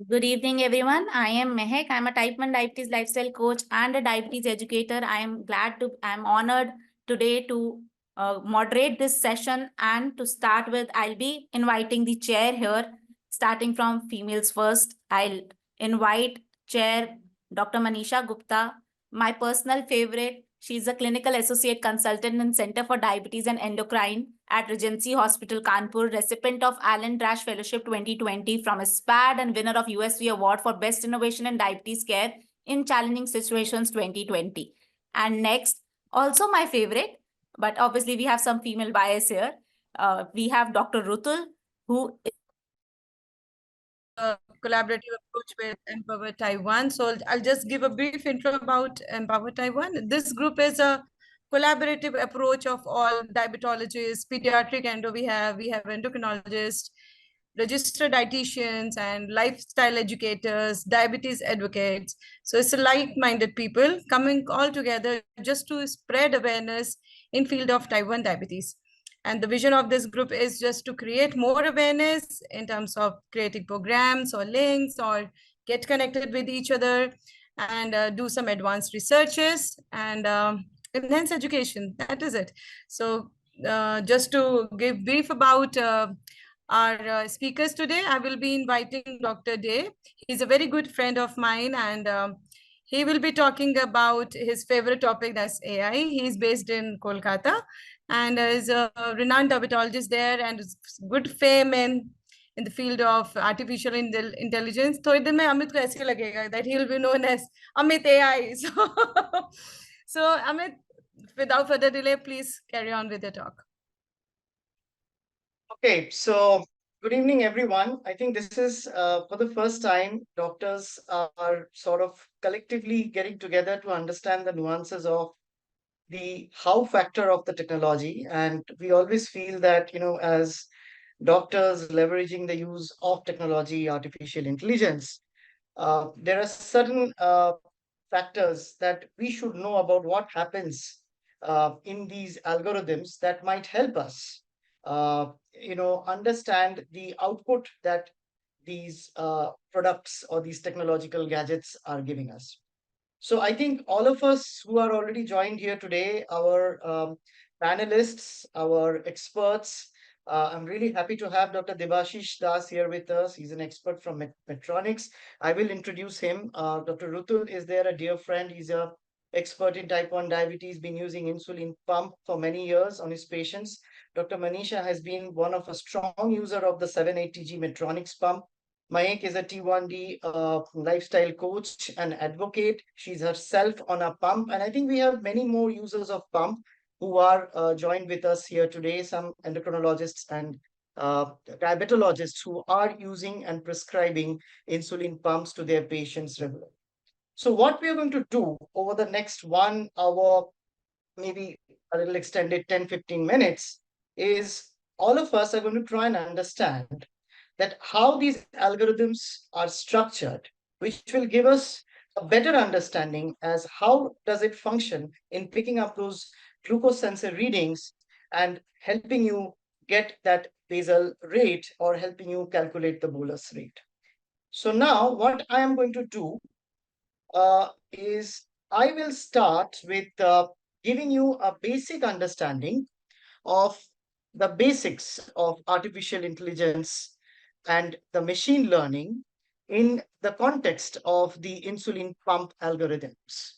Good evening, everyone. I am Mehek. I'm a type 1 diabetes lifestyle coach and a diabetes educator. I'm honored today to moderate this session. And to start with, I'll be inviting the chair here, starting from females first. I'll invite Chair Dr. Manisha Gupta, my personal favorite. She's a clinical associate consultant in Center for Diabetes and Endocrine at Regency Hospital, Kanpur, recipient of Alan Trash Fellowship 2020 from SPAD and winner of USV Award for Best Innovation in Diabetes Care in Challenging Situations 2020. And next, also my favorite, but obviously we have some female bias here. We have Dr. Rutul, who is a collaborative approach with Empower Taiwan. So I'll just give a brief intro about Empower Taiwan. This group is a collaborative approach of all diabetologists, pediatric endo we have endocrinologists, registered dietitians, and lifestyle educators, diabetes advocates. So it's a like-minded people coming all together just to spread awareness in field of type 1 diabetes. And the vision of this group is just to create more awareness in terms of creating programs or links or get connected with each other and do some advanced researches and enhance education. That is it. So just to give brief about our speakers today, I will be inviting Dr. Day. He's a very good friend of mine, and he will be talking about his favorite topic, that's AI. He's based in Kolkata and is a renowned diabetologist there and good fame in the field of artificial intelligence. थोड़ी देर में अमित को ऐसे लगेगा that he will be known as Amit AI. So Amit, without further delay, please carry on with your talk. Okay, so good evening, everyone. I think this is for the first time doctors are sort of collectively getting together to understand the nuances of the how factor of the technology. And we always feel that, as doctors leveraging the use of technology, artificial intelligence, there are certain factors that we should know about what happens in these algorithms that might help us, understand the output that these products or these technological gadgets are giving us. So I think all of us who are already joined here today, our panelists, our experts, I'm really happy to have Dr. Debashish Das here with us. He's an expert from Medtronics. I will introduce him. Dr. Rutul is there, a dear friend. He's a expert in type 1 diabetes, been using insulin pump for many years on his patients. Dr. Manisha has been one of a strong user of the 780G Medtronics pump. Mayank is a T1D lifestyle coach and advocate. She's herself on a pump. And I think we have many more users of pump who are joined with us here today, some endocrinologists and diabetologists who are using and prescribing insulin pumps to their patients regularly. So what we are going to do over the next 1 hour, maybe a little extended 10-15 minutes, is all of us are going to try and understand that how these algorithms are structured, which will give us a better understanding as how does it function in picking up those glucose sensor readings and helping you get that basal rate or helping you calculate the bolus rate. So now what I am going to do is I will start with giving you a basic understanding of the basics of artificial intelligence and the machine learning in the context of the insulin pump algorithms.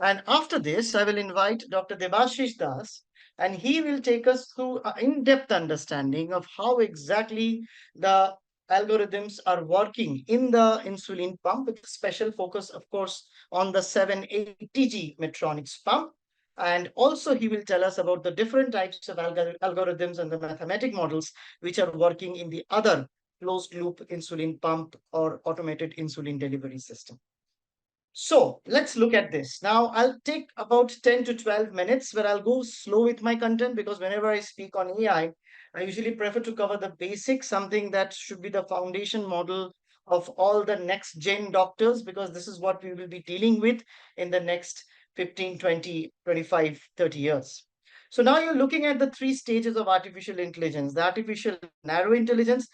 And after this, I will invite Dr. Debashish Das, and he will take us through an in-depth understanding of how exactly the algorithms are working in the insulin pump, with special focus, of course, on the 780G Medtronics pump. And also he will tell us about the different types of algorithms and the mathematic models which are working in the other closed loop insulin pump or automated insulin delivery system. So let's look at this. Now I'll take about 10 to 12 minutes where I'll go slow with my content, because whenever I speak on AI, I usually prefer to cover the basics, something that should be the foundation model of all the next gen doctors, because this is what we will be dealing with in the next 15, 20, 25, 30 years. So now you're looking at the 3 stages of artificial intelligence: the artificial narrow intelligence,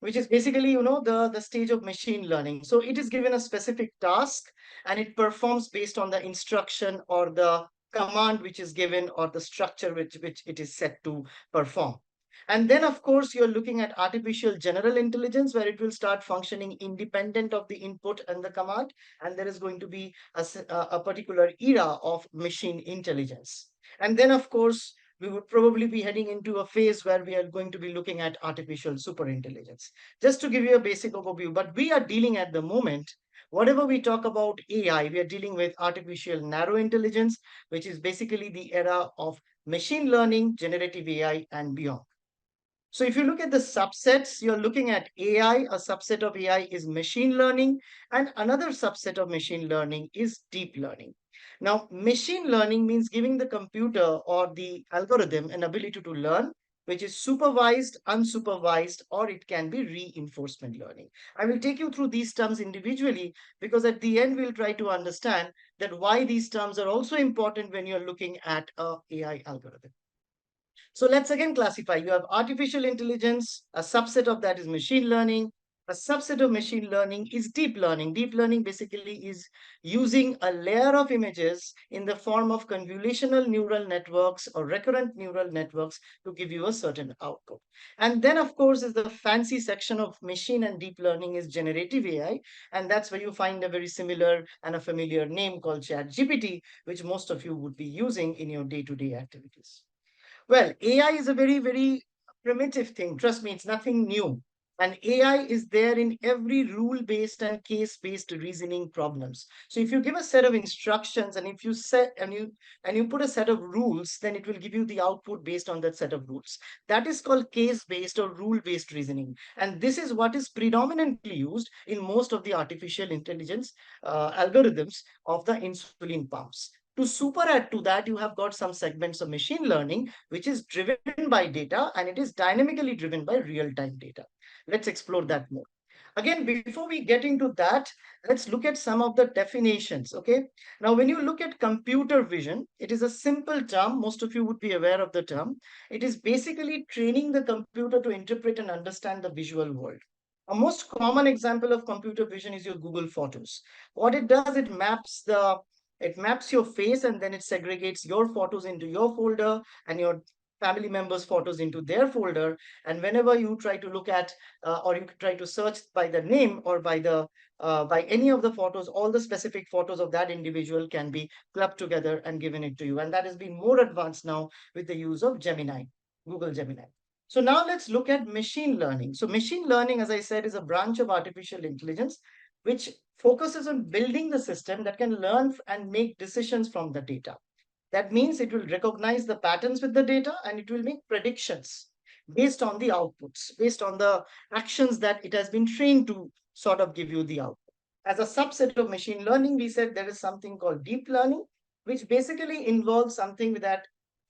which is basically, the stage of machine learning. So it is given a specific task and it performs based on the instruction or the command which is given or the structure which it is set to perform. And then, of course, you're looking at artificial general intelligence, where it will start functioning independent of the input and the command. And there is going to be a particular era of machine intelligence. And then, of course, we would probably be heading into a phase where we are going to be looking at artificial superintelligence. Just to give you a basic overview, but we are dealing at the moment, whatever we talk about AI, we are dealing with artificial narrow intelligence, which is basically the era of machine learning, generative AI, and beyond. So if you look at the subsets, you're looking at AI. A subset of AI is machine learning, and another subset of machine learning is deep learning. Now, machine learning means giving the computer or the algorithm an ability to learn, which is supervised, unsupervised, or it can be reinforcement learning. I will take you through these terms individually because at the end, we'll try to understand that why these terms are also important when you're looking at a AI algorithm. So let's again classify. You have artificial intelligence, a subset of that is machine learning. A subset of machine learning is deep learning. Deep learning basically is using a layer of images in the form of convolutional neural networks or recurrent neural networks to give you a certain output. And then, of course, is the fancy section of machine and deep learning is generative AI. And that's where you find a very similar and a familiar name called ChatGPT, which most of you would be using in your day-to-day activities. Well, AI is a very, very primitive thing. Trust me, it's nothing new. And AI is there in every rule-based and case-based reasoning problems. So if you give a set of instructions and if you set and you put a set of rules, then it will give you the output based on that set of rules. That is called case-based or rule-based reasoning. And this is what is predominantly used in most of the artificial intelligence algorithms of the insulin pumps. To super add to that, you have got some segments of machine learning, which is driven by data and it is dynamically driven by real-time data. Let's explore that more. Again, before we get into that, let's look at some of the definitions, okay? Now, when you look at computer vision, it is a simple term. Most of you would be aware of the term. It is basically training the computer to interpret and understand the visual world. A most common example of computer vision is your Google Photos. What it does, it maps your face and then it segregates your photos into your folder and your family members' photos into their folder. And whenever you try to look at or you try to search by the name or by any of the photos, all the specific photos of that individual can be clubbed together and given it to you. And that has been more advanced now with the use of Gemini, Google Gemini. So now let's look at machine learning. So machine learning, as I said, is a branch of artificial intelligence which focuses on building the system that can learn and make decisions from the data. That means it will recognize the patterns with the data and it will make predictions based on the outputs, based on the actions that it has been trained to sort of give you the output. As a subset of machine learning, we said there is something called deep learning, which basically involves something that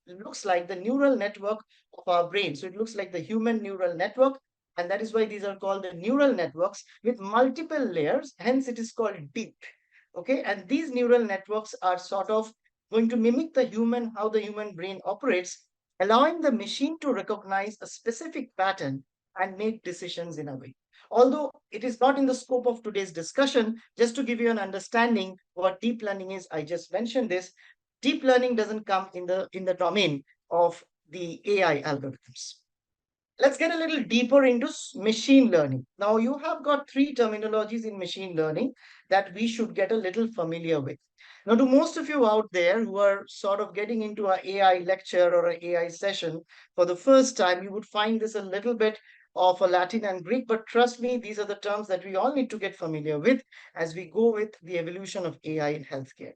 looks like the neural network of our brain. So it looks like the human neural network. And that is why these are called the neural networks with multiple layers. Hence, it is called deep. Okay. And these neural networks are sort of going to mimic how the human brain operates, allowing the machine to recognize a specific pattern and make decisions in a way. Although it is not in the scope of today's discussion, just to give you an understanding what deep learning is, I just mentioned this. Deep learning doesn't come in the domain of the AI algorithms. Let's get a little deeper into machine learning. Now, you have got three terminologies in machine learning that we should get a little familiar with. Now, to most of you out there who are sort of getting into an AI lecture or an AI session for the first time, you would find this a little bit of a Latin and Greek, but trust me, these are the terms that we all need to get familiar with as we go with the evolution of AI in healthcare.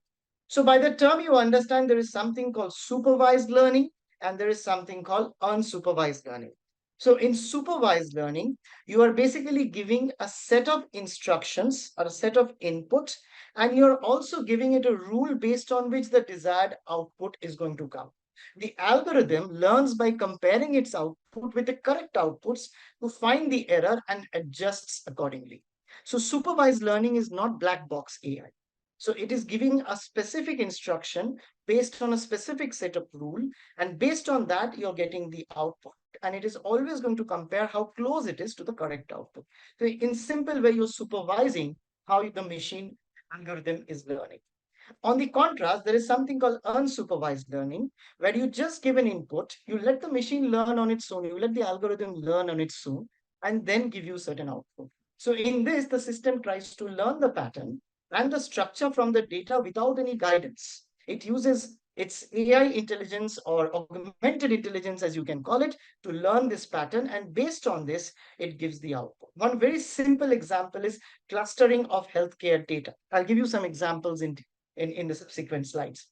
So by the term, you understand there is something called supervised learning and there is something called unsupervised learning. So in supervised learning, you are basically giving a set of instructions or a set of input, and you're also giving it a rule based on which the desired output is going to come. The algorithm learns by comparing its output with the correct outputs to find the error and adjusts accordingly. So supervised learning is not black box AI. So it is giving a specific instruction based on a specific set of rule, and based on that, you're getting the output. And it is always going to compare how close it is to the correct output. So in simple way, you're supervising how the machine algorithm is learning. On the contrast, there is something called unsupervised learning, where you just give an input, you let the machine learn on its own, you let the algorithm learn on its own, and then give you certain output. So in this, the system tries to learn the pattern and the structure from the data without any guidance. It uses its AI intelligence or augmented intelligence, as you can call it, to learn this pattern. And based on this, it gives the output. One very simple example is clustering of healthcare data. I'll give you some examples in the subsequent slides.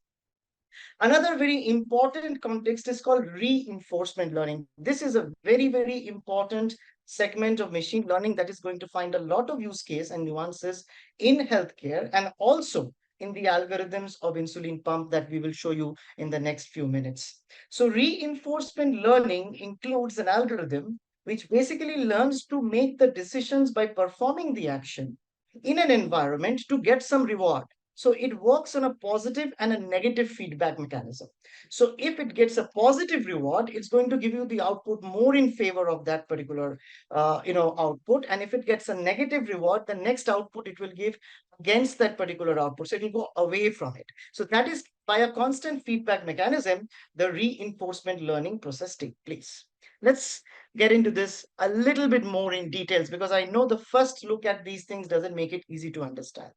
Another very important context is called reinforcement learning. This is a very, very important segment of machine learning that is going to find a lot of use case and nuances in healthcare and also in the algorithms of insulin pump that we will show you in the next few minutes. So reinforcement learning includes an algorithm which basically learns to make the decisions by performing the action in an environment to get some reward. So it works on a positive and a negative feedback mechanism. So if it gets a positive reward, it's going to give you the output more in favor of that particular, output. And if it gets a negative reward, the next output it will give against that particular output. So it will go away from it. So that is by a constant feedback mechanism, the reinforcement learning process takes place. Let's get into this a little bit more in details because I know the first look at these things doesn't make it easy to understand.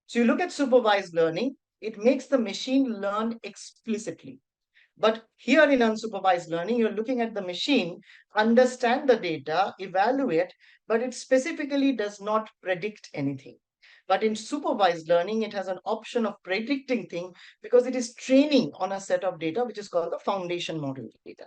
So you look at supervised learning, it makes the machine learn explicitly. But here in unsupervised learning, you're looking at the machine, understand the data, evaluate, but it specifically does not predict anything. But in supervised learning, it has an option of predicting things because it is training on a set of data, which is called the foundation model data.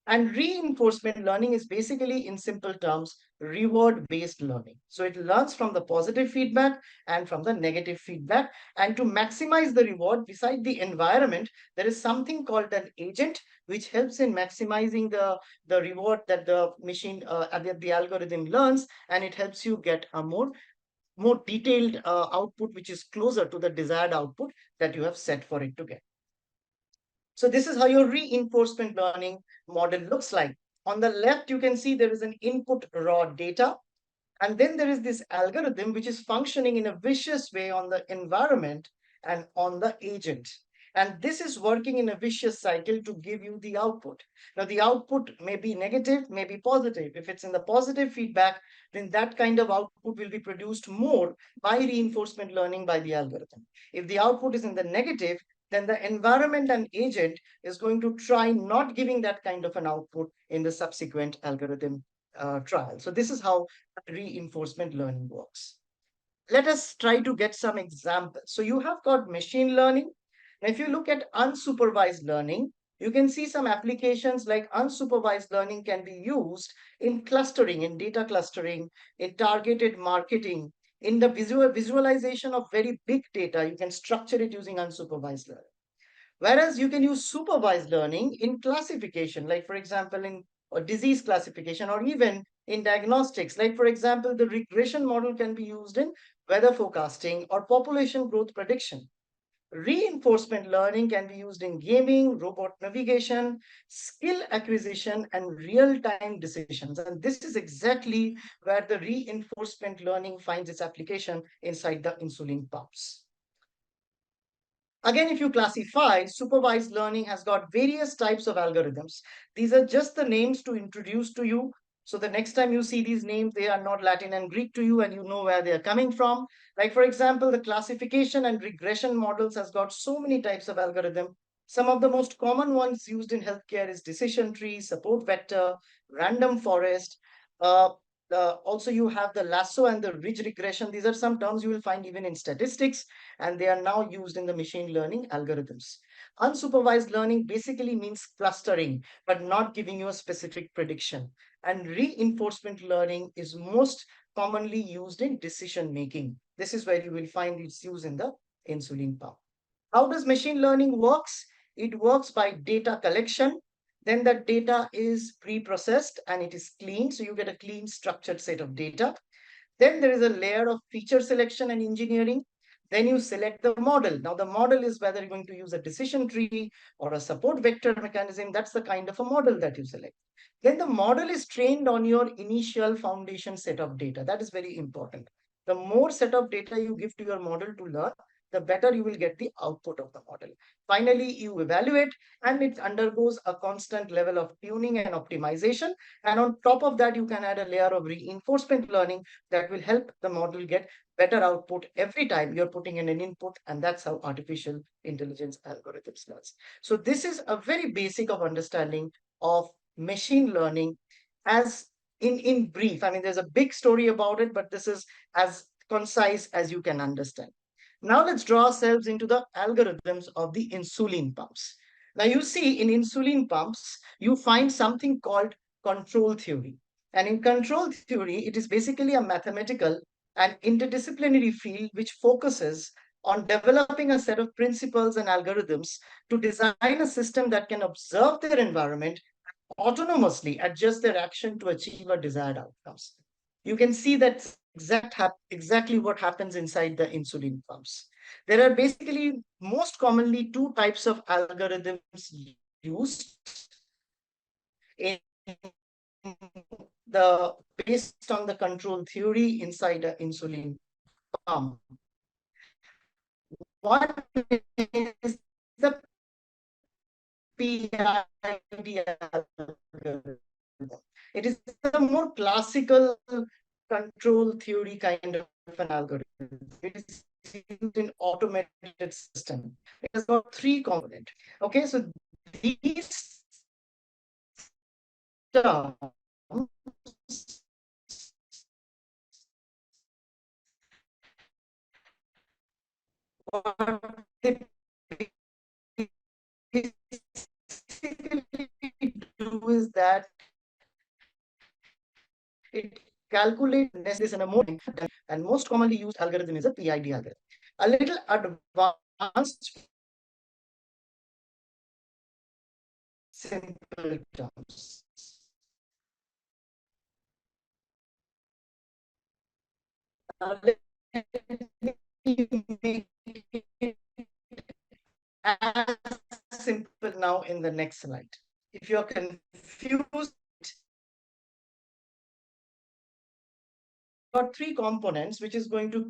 And reinforcement learning is basically, in simple terms, reward-based learning. So it learns from the positive feedback and from the negative feedback. And to maximize the reward, beside the environment, there is something called an agent, which helps in maximizing the reward that the machine, the algorithm learns, and it helps you get a more detailed output, which is closer to the desired output that you have set for it to get. So this is how your reinforcement learning model looks like. On the left, you can see there is an input raw data. And then there is this algorithm which is functioning in a vicious way on the environment and on the agent. And this is working in a vicious cycle to give you the output. Now, the output may be negative, may be positive. If it's in the positive feedback, then that kind of output will be produced more by reinforcement learning by the algorithm. If the output is in the negative, then the environment and agent is going to try not giving that kind of an output in the subsequent algorithm trial. So this is how reinforcement learning works. Let us try to get some examples. So you have got machine learning. Now, if you look at unsupervised learning, you can see some applications like unsupervised learning can be used in clustering, in data clustering, in targeted marketing, in the visualization of very big data. You can structure it using unsupervised learning. Whereas you can use supervised learning in classification, like for example, in or disease classification, or even in diagnostics. Like for example, the regression model can be used in weather forecasting or population growth prediction. Reinforcement learning can be used in gaming, robot navigation, skill acquisition, and real-time decisions. And this is exactly where the reinforcement learning finds its application inside the insulin pumps. Again, if you classify, supervised learning has got various types of algorithms. These are just the names to introduce to you. So the next time you see these names, they are not Latin and Greek to you and you know where they are coming from. Like for example, the classification and regression models has got so many types of algorithm. Some of the most common ones used in healthcare is decision tree, support vector, random forest. Also, you have the lasso and the ridge regression. These are some terms you will find even in statistics, and they are now used in the machine learning algorithms. Unsupervised learning basically means clustering, but not giving you a specific prediction. And reinforcement learning is most commonly used in decision making. This is where you will find its use in the insulin pump. How does machine learning works? It works by data collection. Then the data is pre-processed and it is clean. So you get a clean structured set of data. Then there is a layer of feature selection and engineering. Then you select the model. Now the model is whether you're going to use a decision tree or a support vector mechanism. That's the kind of a model that you select. Then the model is trained on your initial foundation set of data. That is very important. The more set of data you give to your model to learn, the better you will get the output of the model. Finally, you evaluate, and it undergoes a constant level of tuning and optimization. And on top of that, you can add a layer of reinforcement learning that will help the model get better output every time you're putting in an input. And that's how artificial intelligence algorithms learns. So this is a very basic of understanding of machine learning as in brief. I mean, there's a big story about it, but this is as concise as you can understand. Now let's draw ourselves into the algorithms of the insulin pumps. Now you see in insulin pumps, you find something called control theory. And in control theory, it is basically a mathematical and interdisciplinary field which focuses on developing a set of principles and algorithms to design a system that can observe their environment, autonomously adjust their action to achieve a desired outcomes. You can see that exactly what happens inside the insulin pumps. There are basically most commonly two types of algorithms used in the based on the control theory inside the insulin pump. One is the PID algorithm. It is a more classical control theory kind of an algorithm. It is used in automated system. It has got three components. Okay, so these terms what they basically do is that it calculates this in a more, and most commonly used algorithm is a PID algorithm. A little advanced simple terms. Now, let me make it as simple now in the next slide. If you're confused, got three components which is going to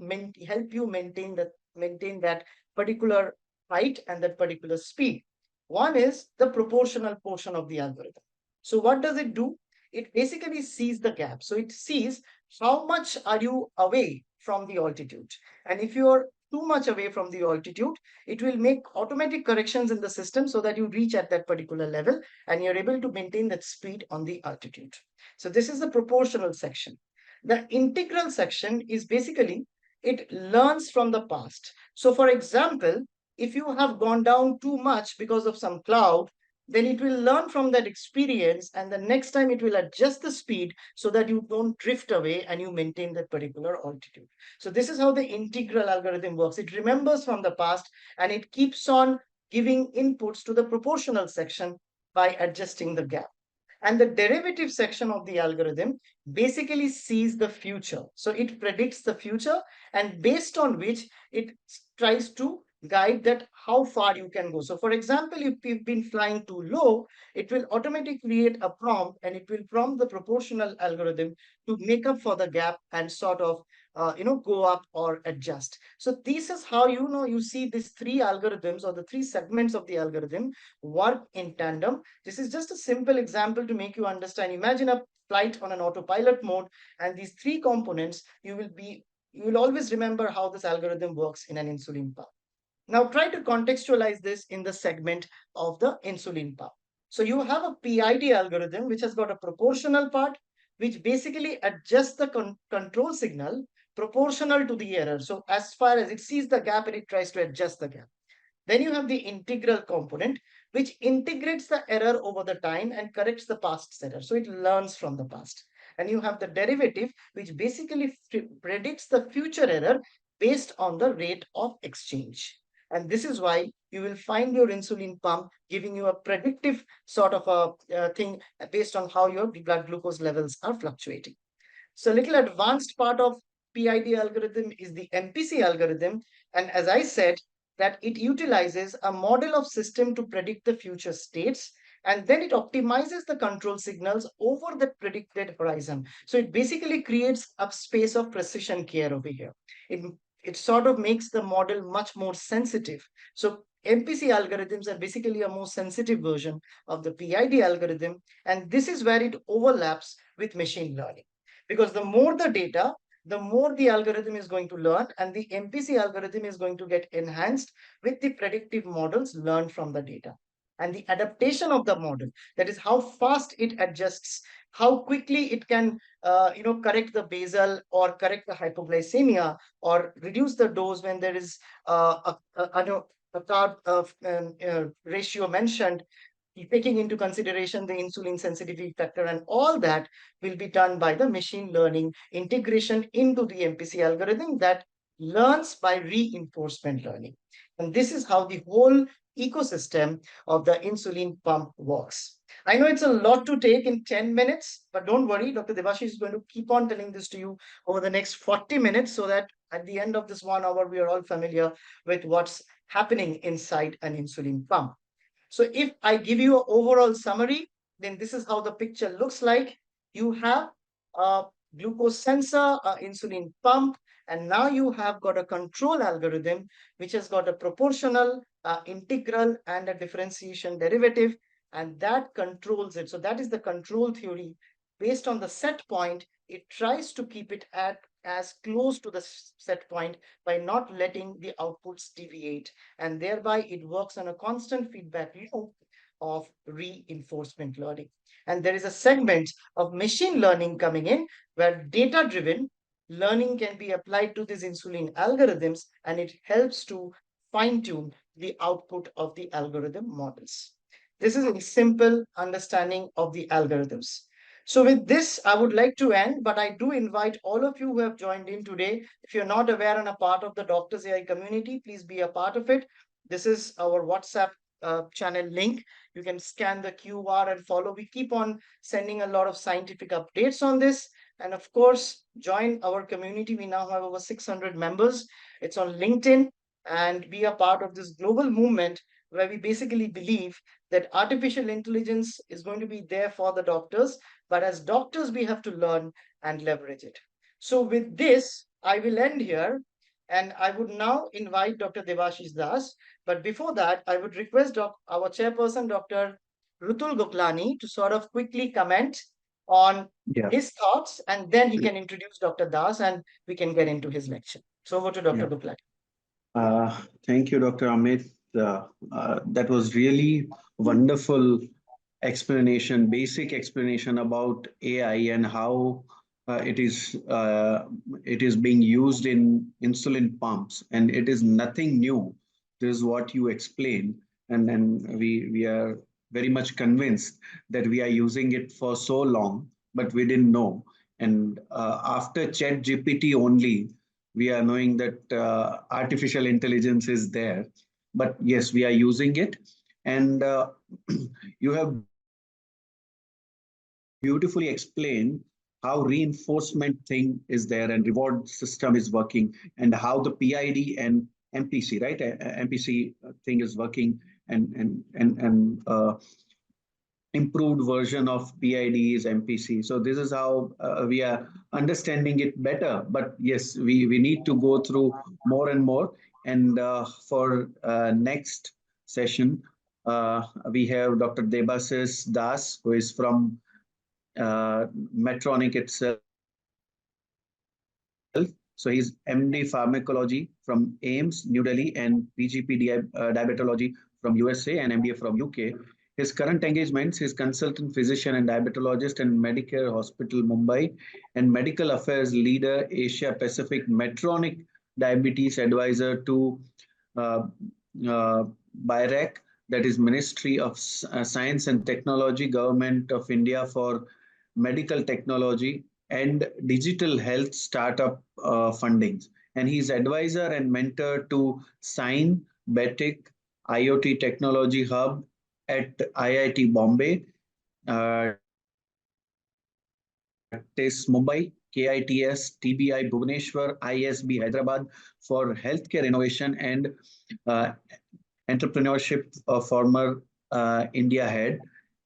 help you maintain that particular height and that particular speed. One is the proportional portion of the algorithm. So what does it do? It basically sees the gap. So it sees how much are you away from the altitude. And if you are too much away from the altitude, it will make automatic corrections in the system so that you reach at that particular level and you're able to maintain that speed on the altitude. So this is the proportional section. The integral section is basically, it learns from the past. So for example, if you have gone down too much because of some cloud, then it will learn from that experience, and the next time it will adjust the speed so that you don't drift away and you maintain that particular altitude. So this is how the integral algorithm works. It remembers from the past and it keeps on giving inputs to the proportional section by adjusting the gap. And the derivative section of the algorithm basically sees the future. So it predicts the future, and based on which it tries to guide that how far you can go. So for example, if you've been flying too low, it will automatically create a prompt, and it will prompt the proportional algorithm to make up for the gap and sort of go up or adjust. So this is how you see these three algorithms or the three segments of the algorithm work in tandem. This is just a simple example to make you understand. Imagine a flight on an autopilot mode, and these three components, you will always remember how this algorithm works in an insulin pump. Now try to contextualize this in the segment of the insulin pump. So you have a PID algorithm which has got a proportional part, which basically adjusts the control signal proportional to the error. So as far as it sees the gap, and it tries to adjust the gap. Then you have the integral component, which integrates the error over the time and corrects the past error. So it learns from the past. And you have the derivative, which basically predicts the future error based on the rate of exchange. And this is why you will find your insulin pump giving you a predictive sort of a thing based on how your blood glucose levels are fluctuating. So a little advanced part of PID algorithm is the MPC algorithm. And as I said, that it utilizes a model of system to predict the future states, and then it optimizes the control signals over the predicted horizon. So it basically creates a space of precision care over here. It, it sort of makes the model much more sensitive. So MPC algorithms are basically a more sensitive version of the PID algorithm, and this is where it overlaps with machine learning. Because the more the data, the more the algorithm is going to learn, and the MPC algorithm is going to get enhanced with the predictive models learned from the data. And the adaptation of the model, that is how fast it adjusts, how quickly it can correct the basal or correct the hypoglycemia or reduce the dose when there is a carb ratio mentioned, taking into consideration the insulin sensitivity factor, and all that will be done by the machine learning integration into the MPC algorithm that learns by reinforcement learning. And this is how the whole ecosystem of the insulin pump works. I know it's a lot to take in 10 minutes, but don't worry, Dr. Devashi is going to keep on telling this to you over the next 40 minutes so that at the end of this 1 hour, we are all familiar with what's happening inside an insulin pump. So if I give you an overall summary, then this is how the picture looks like. You have a glucose sensor, an insulin pump, and now you have got a control algorithm, which has got a proportional, integral, and a differentiation derivative, and that controls it. So that is the control theory. Based on the set point, it tries to keep it at as close to the set point by not letting the outputs deviate. And thereby it works on a constant feedback loop of reinforcement learning. And there is a segment of machine learning coming in where data-driven learning can be applied to these insulin algorithms, and it helps to fine-tune the output of the algorithm models. This is a simple understanding of the algorithms. So with this, I would like to end, but I do invite all of you who have joined in today. If you're not aware and a part of the Doctors AI community, please be a part of it. This is our WhatsApp channel link. You can scan the QR and follow. We keep on sending a lot of scientific updates on this. And of course, join our community. We now have over 600 members. It's on LinkedIn, and be a part of this global movement where we basically believe that artificial intelligence is going to be there for the doctors, but as doctors, we have to learn and leverage it. So with this, I will end here, and I would now invite Dr. Devashish Das. But before that, I would request our chairperson, Dr. Rutul Goklani, to sort of quickly comment on his thoughts, and then he can introduce Dr. Das and we can get into his lecture. So over to Dr. Goklani. Thank you, Dr. Amit. That was really wonderful explanation, basic explanation about AI and how it is being used in insulin pumps, and it is nothing new. This is what you explained, and then we are very much convinced that we are using it for so long, but we didn't know. And after Chat GPT only, we are knowing that artificial intelligence is there. But yes, we are using it, and you have beautifully explained how reinforcement thing is there and reward system is working, and how the PID and MPC, right? MPC thing is working, and improved version of PID is MPC. So this is how we are understanding it better. But yes, we need to go through more and more. And for next session, we have Dr. Debashish Das, who is from Medtronic itself. So he's MD Pharmacology from AIMS, New Delhi, and PGP Diabetology from USA and MBA from UK. His current engagements, he's consultant physician and diabetologist in Medicare Hospital, Mumbai, and medical affairs leader, Asia Pacific Medtronic Diabetes Advisor to BIRAC, that is Ministry of Science and Technology, Government of India for Medical Technology and Digital Health Startup fundings. And he's advisor and mentor to Sign Betic IoT Technology Hub at IIT Bombay, TIS Mumbai, KITS, TBI Bhubaneswar, ISB Hyderabad for healthcare innovation and uh, entrepreneurship, former India head,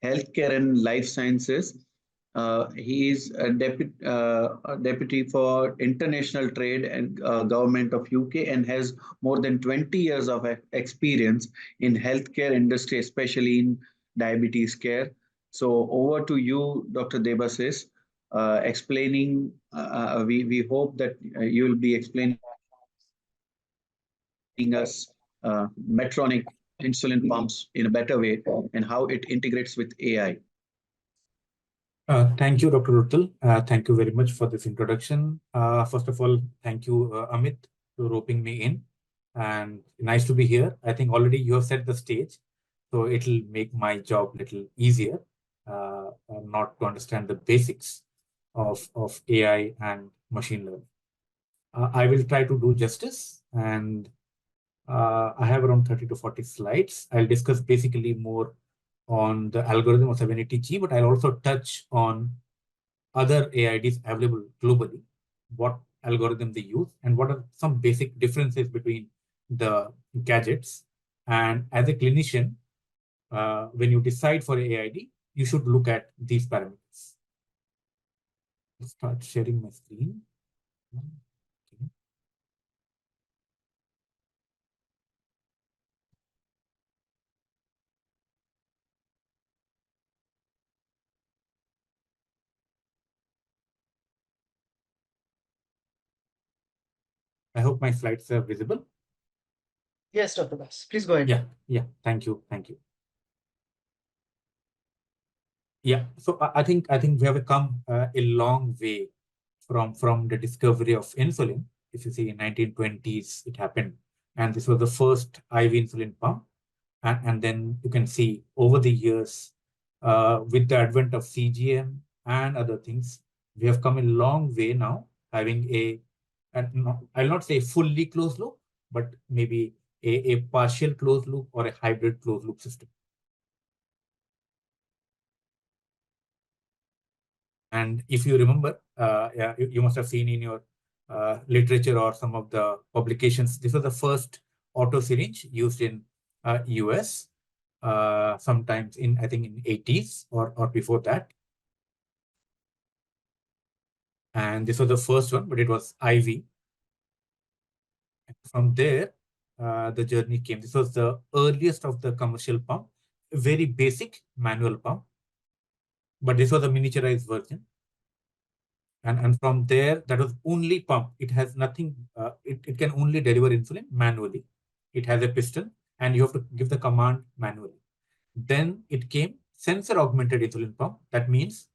healthcare and life sciences. He is a deputy for international trade and government of UK and has more than 20 years of experience in healthcare industry, especially in diabetes care. So over to you, Dr. Debasis, explaining. We hope that you will be explaining us Medtronic insulin pumps in a better way and how it integrates with AI. Thank you, Dr. Ruttal. Thank you very much for this introduction. First of all, thank you, Amit, for roping me in. And nice to be here. I think already you have set the stage, so it'll make my job a little easier, not to understand the basics of AI and machine learning. I will try to do justice, and I have around 30 to 40 slides. I'll discuss basically more on the algorithm of 780G, but I'll also touch on other AIDs available globally, what algorithm they use, and what are some basic differences between the gadgets. And as a clinician, when you decide for AID, you should look at these parameters. Let's start sharing my screen. Okay. I hope my slides are visible. Yes, Dr. Bass, please go ahead. Yeah. Thank you. Yeah. So I think we have come a long way from the discovery of insulin. If you see, in 1920s it happened, and this was the first IV insulin pump. And then you can see over the years, with the advent of CGM and other things, we have come a long way now, having I'll not say fully closed loop, but maybe a partial closed loop or a hybrid closed loop system. And if you remember, you must have seen in your literature or some of the publications, this was the first auto syringe used in US, sometimes I think in 80s or before that. And this was the first one, but it was IV. And from there, the journey came. This was the earliest of the commercial pump, a very basic manual pump, but this was a miniaturized version. And from there, that was only pump. It has nothing, it can only deliver insulin manually. It has a piston, and you have to give the command manually. Then it came sensor augmented insulin pump. That means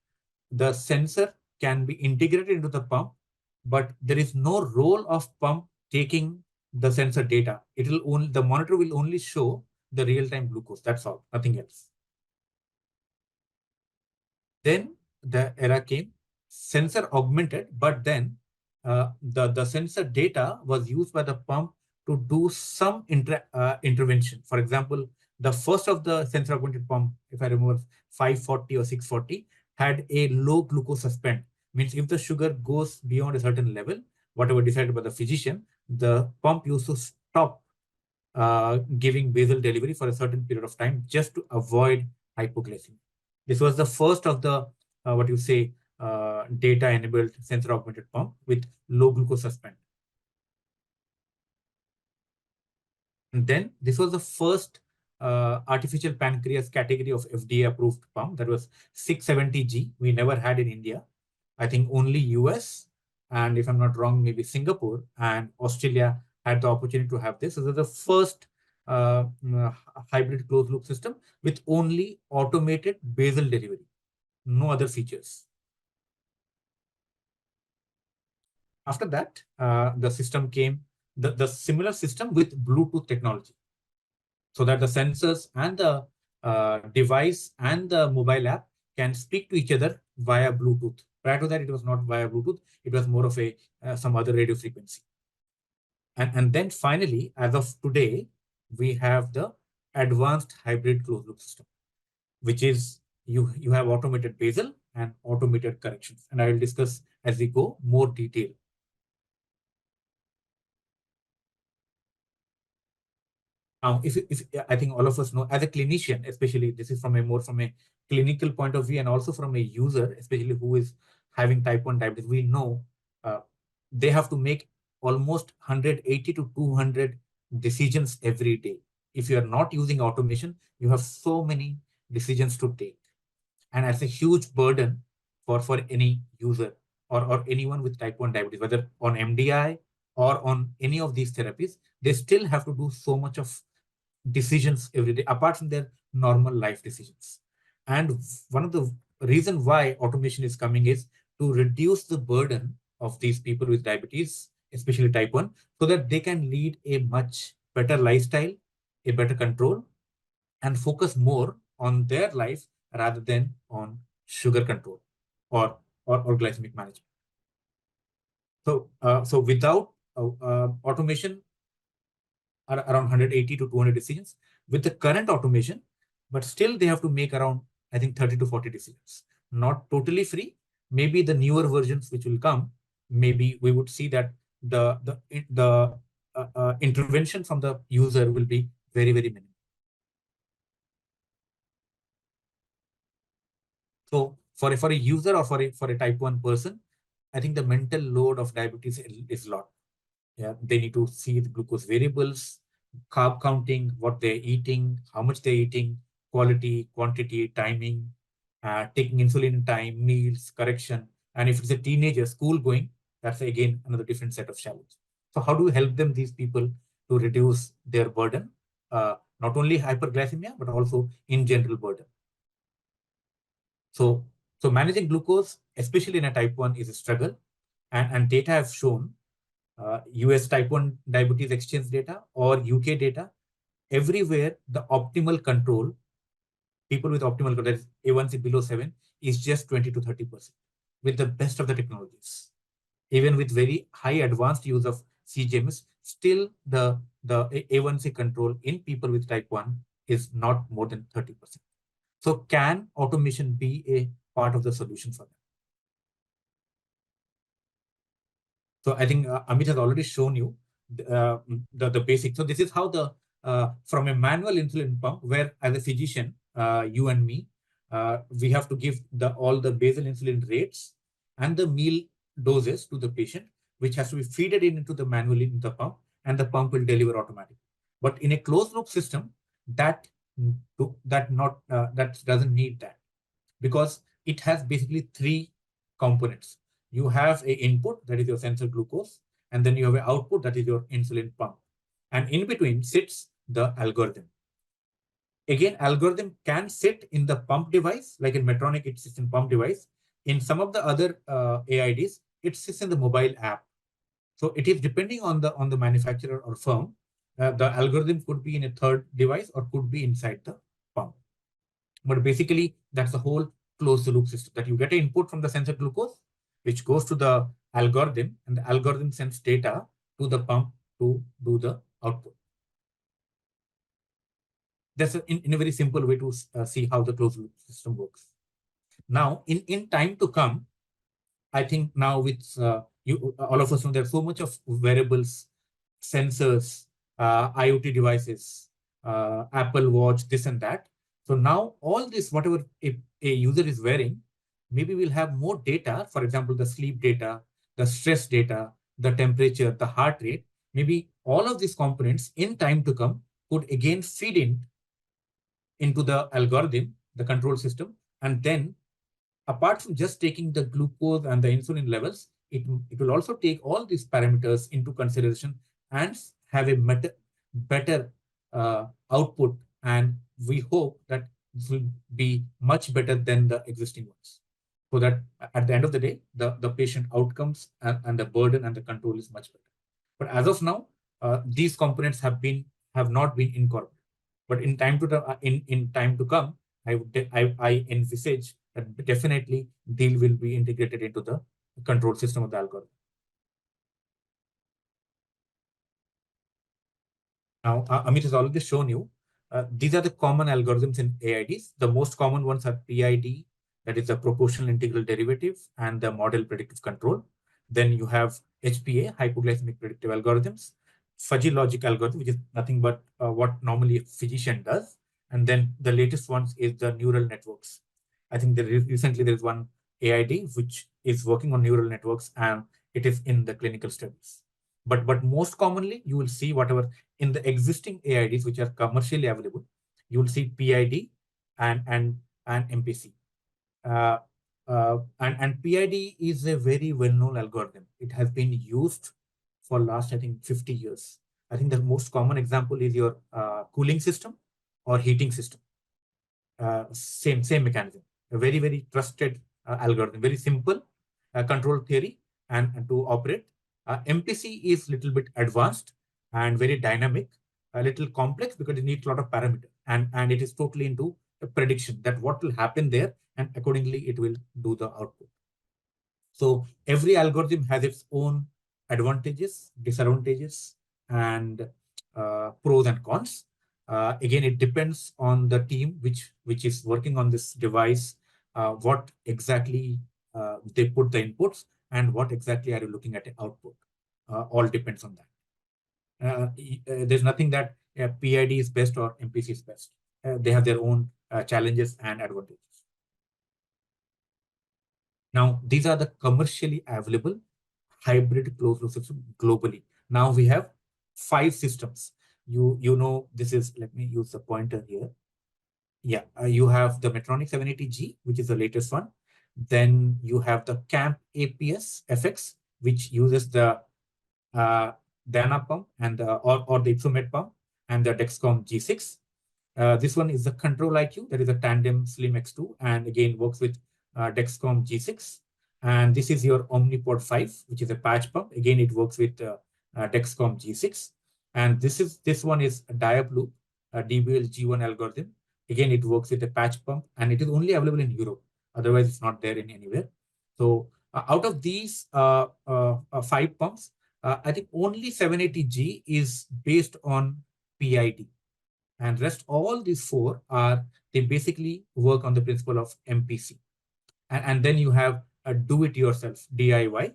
the sensor can be integrated into the pump, but there is no role of pump taking the sensor data. The monitor will only show the real-time glucose. That's all, nothing else. Then the era came, sensor augmented, but then the sensor data was used by the pump to do some intervention. For example, the first of the sensor augmented pump, if I remember, 540 or 640, had a low glucose suspend. Means if the sugar goes beyond a certain level, whatever decided by the physician, the pump used to stop giving basal delivery for a certain period of time just to avoid hypoglycemia. This was the first of the data-enabled sensor augmented pump with low glucose suspend. And then this was the first artificial pancreas category of FDA-approved pump. That was 670G. We never had in India. I think only US, and if I'm not wrong, maybe Singapore and Australia had the opportunity to have this. So this is the first hybrid closed loop system with only automated basal delivery, no other features. After that, the system came, the similar system with Bluetooth technology, so that the sensors and the device and the mobile app can speak to each other via Bluetooth. Prior to that, it was not via Bluetooth. It was more of some other radio frequency. And then finally, as of today, we have the advanced hybrid closed loop system, which is you have automated basal and automated corrections. And I will discuss as we go more detail. Now, if I think all of us know, as a clinician, especially this is from a clinical point of view, and also from a user, especially who is having type 1 diabetes, we know they have to make almost 180 to 200 decisions every day. If you are not using automation, you have so many decisions to take. And that's a huge burden for any user or anyone with type 1 diabetes, whether on MDI or on any of these therapies, they still have to do so much of decisions every day, apart from their normal life decisions. And one of the reason why automation is coming is to reduce the burden of these people with diabetes, especially type 1, so that they can lead a much better lifestyle, a better control, and focus more on their life rather than on sugar control or glycemic management. So without automation, around 180 to 200 decisions with the current automation, but still they have to make around, I think, 30 to 40 decisions. Not totally free. Maybe the newer versions which will come, maybe we would see that the intervention from the user will be very, very minimal. So for a user or for a type 1 person, I think the mental load of diabetes is a lot. Yeah, they need to see the glucose variables, carb counting, what they're eating, how much they're eating, quality, quantity, timing, taking insulin in time, meals, correction. And if it's a teenager, school going, that's again another different set of challenge. So how do we help them, these people, to reduce their burden, not only hyperglycemia, but also in general burden? So managing glucose, especially in a type 1, is a struggle. And data have shown, US type 1 diabetes exchange data or UK data, everywhere the optimal control, people with optimal control, that is A1C below 7, is just 20 to 30% with the best of the technologies. Even with very high advanced use of CGMs, still the A1C control in people with type 1 is not more than 30%. So can automation be a part of the solution for them? So I think Amit has already shown you the basics. So this is how the from a manual insulin pump, where as a physician, you and me, we have to give all the basal insulin rates and the meal doses to the patient, which has to be fed into the manually in the pump, and the pump will deliver automatically. But in a closed loop system, that doesn't need that, because it has basically 3 components. You have an input, that is your sensor glucose, and then you have an output, that is your insulin pump. And in between sits the algorithm. Again, algorithm can sit in the pump device, like in Medtronic, it sits in pump device. In some of the other AIDs, it sits in the mobile app. So it is depending on the manufacturer or firm. The algorithm could be in a third device or could be inside the pump. But basically, that's the whole closed loop system, that you get an input from the sensor glucose, which goes to the algorithm, and the algorithm sends data to the pump to do the output. That's in a very simple way to see how the closed loop system works. Now, in time to come, I think now with all of us know there's so much of wearables, sensors, IoT devices, Apple Watch, this and that. So now all this, whatever a user is wearing, maybe we'll have more data, for example, the sleep data, the stress data, the temperature, the heart rate. Maybe all of these components in time to come could again feed into the algorithm, the control system. And then apart from just taking the glucose and the insulin levels, it will also take all these parameters into consideration and have a better output. And we hope that this will be much better than the existing ones, so that at the end of the day, the patient outcomes and the burden and the control is much better. But as of now, these components have not been incorporated. But in time to come, I envisage that definitely they will be integrated into the control system of the algorithm. Now, Amit has already shown you, these are the common algorithms in AIDs. The most common ones are PID, that is the proportional integral derivative and the model predictive control. Then you have HPA, hypoglycemic predictive algorithms, fuzzy logic algorithm, which is nothing but what normally a physician does. And then the latest ones is the neural networks. I think recently there is one AID which is working on neural networks, and it is in the clinical studies. But most commonly, you will see whatever in the existing AIDs which are commercially available, you will see PID and MPC. And PID is a very well-known algorithm. It has been used for last, I think, 50 years. I think the most common example is your cooling system or heating system. Same mechanism. A very, very trusted algorithm, very simple control theory and to operate. MPC is a little bit advanced and very dynamic, a little complex because it needs a lot of parameters, and it is totally into a prediction that what will happen there, and accordingly it will do the output. So every algorithm has its own advantages, disadvantages, and pros and cons. Again, it depends on the team which is working on this device, what exactly they put the inputs, and what exactly are you looking at the output. All depends on that. There's nothing that PID is best or MPC is best. They have their own challenges and advantages. Now, these are the commercially available hybrid closed-loop systems globally. Now we have 5 systems. You know, this is, let me use the pointer here. Yeah, you have the Medtronic 780G, which is the latest one. Then you have the CAMP APS FX, which uses the Dana pump and or the Insulet pump and the Dexcom G6. This one is the Control IQ, that is a tandem Slim X2, and again works with Dexcom G6. And this is your Omnipod 5, which is a patch pump. Again, it works with Dexcom G6. And this one is a Diab Loop, a DBL G1 algorithm. Again, it works with a patch pump, and it is only available in Europe. Otherwise, it's not there in anywhere. So out of these 5 pumps, I think only 780G is based on PID. And rest all these 4 they basically work on the principle of MPC. And then you have a do-it-yourself, DIY.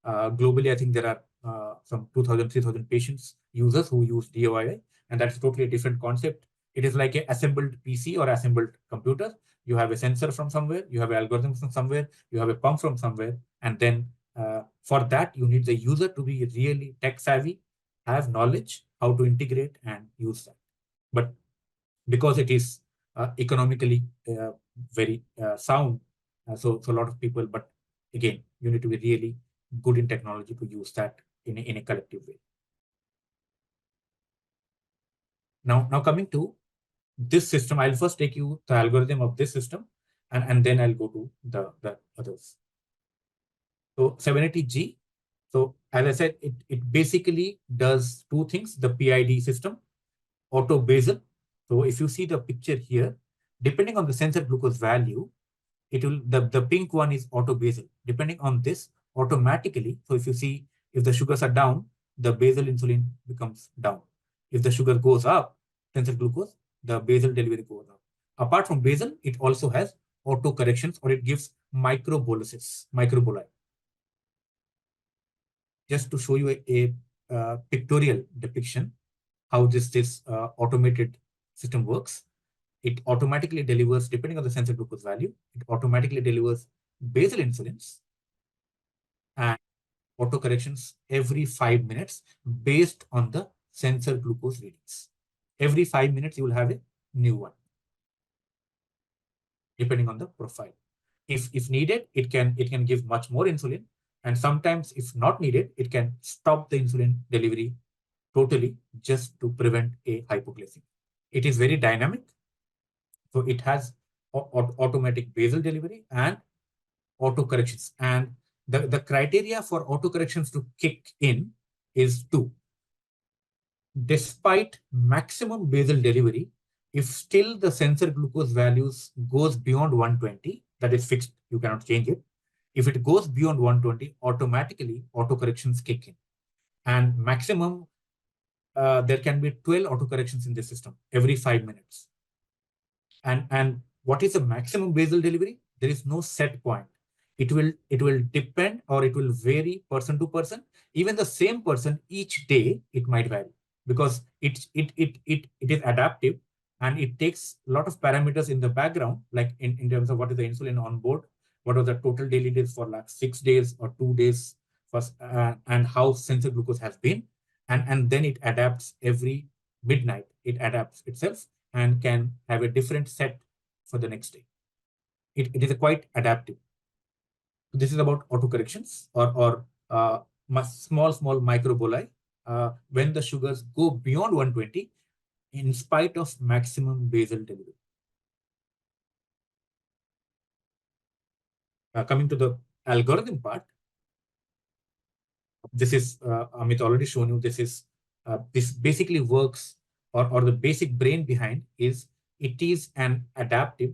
Globally, I think there are some 2,000, 3,000 patients, users who use DIY, and that's totally a different concept. It is like an assembled PC or assembled computer. You have a sensor from somewhere, you have an algorithm from somewhere, you have a pump from somewhere, and then for that, you need the user to be really tech-savvy, have knowledge how to integrate and use that. But because it is economically very sound, so a lot of people, but again, you need to be really good in technology to use that in a collective way. Now coming to this system, I'll first take you the algorithm of this system, and then I'll go to the others. So 780G, so as I said, it basically does 2 things, the PID system, auto basal. So if you see the picture here, depending on the sensor glucose value, it will the pink one is auto basal. Depending on this, automatically, so if you see, if the sugars are down, the basal insulin becomes down. If the sugar goes up, sensor glucose, the basal delivery goes up. Apart from basal, it also has auto corrections, or it gives micro boluses, microboli. Just to show you a pictorial depiction how this automated system works. It automatically delivers, depending on the sensor glucose value, it automatically delivers basal insulins and auto corrections every 5 minutes based on the sensor glucose readings. Every 5 minutes, you will have a new one, depending on the profile. If needed, it can give much more insulin, and sometimes, if not needed, it can stop the insulin delivery totally just to prevent a hypoglycemia. It is very dynamic. So it has automatic basal delivery and auto corrections. And the criteria for auto corrections to kick in is 2. Despite maximum basal delivery, if still the sensor glucose values goes beyond 120, that is fixed, you cannot change it. If it goes beyond 120, automatically auto corrections kick in. And maximum, there can be 12 auto corrections in the system every 5 minutes. And what is the maximum basal delivery? There is no set point. It will depend, or it will vary person to person. Even the same person, each day it might vary, because it is adaptive, and it takes a lot of parameters in the background, like in terms of what is the insulin on board, what was the total daily days for like 6 days or 2 days first, and how sensor glucose has been, and then it adapts every midnight. It adapts itself and can have a different set for the next day. It is a quite adaptive. This is about autocorrections or small microboli when the sugars go beyond 120 in spite of maximum basal delivery. Coming to the algorithm part, this is Amit already shown you. This basically works, or the basic brain behind is it is an adaptive.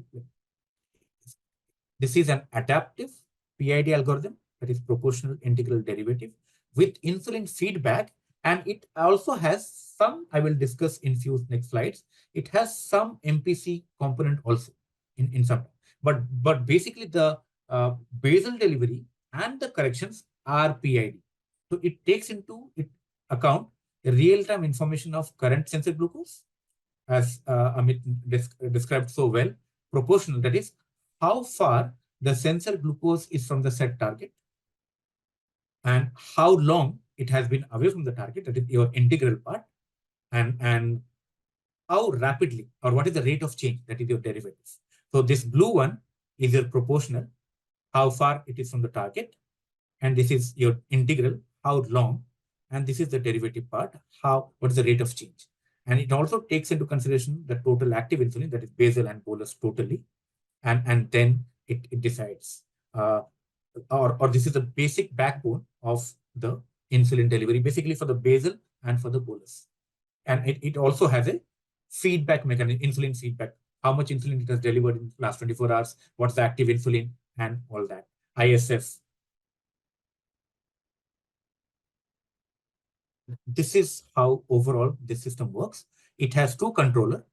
This is an adaptive PID algorithm, that is proportional integral derivative, with insulin feedback, and it also has some, I will discuss in few next slides, it has some MPC component also in some, but basically the basal delivery and the corrections are PID. So it takes into account real-time information of current sensor glucose, as Amit described so well, proportional, that is how far the sensor glucose is from the set target and how long it has been away from the target, that is your integral part, and how rapidly, or what is the rate of change, that is your derivative. So this blue one is your proportional, how far it is from the target, and this is your integral, how long, and this is the derivative part, what is the rate of change. And it also takes into consideration the total active insulin, that is basal and bolus totally, and then it decides, or this is the basic backbone of the insulin delivery, basically for the basal and for the bolus. And it also has a feedback mechanism, insulin feedback, how much insulin it has delivered in the last 24 hours, what's the active insulin, and all that. ISF. This is how overall this system works. It has two controllers.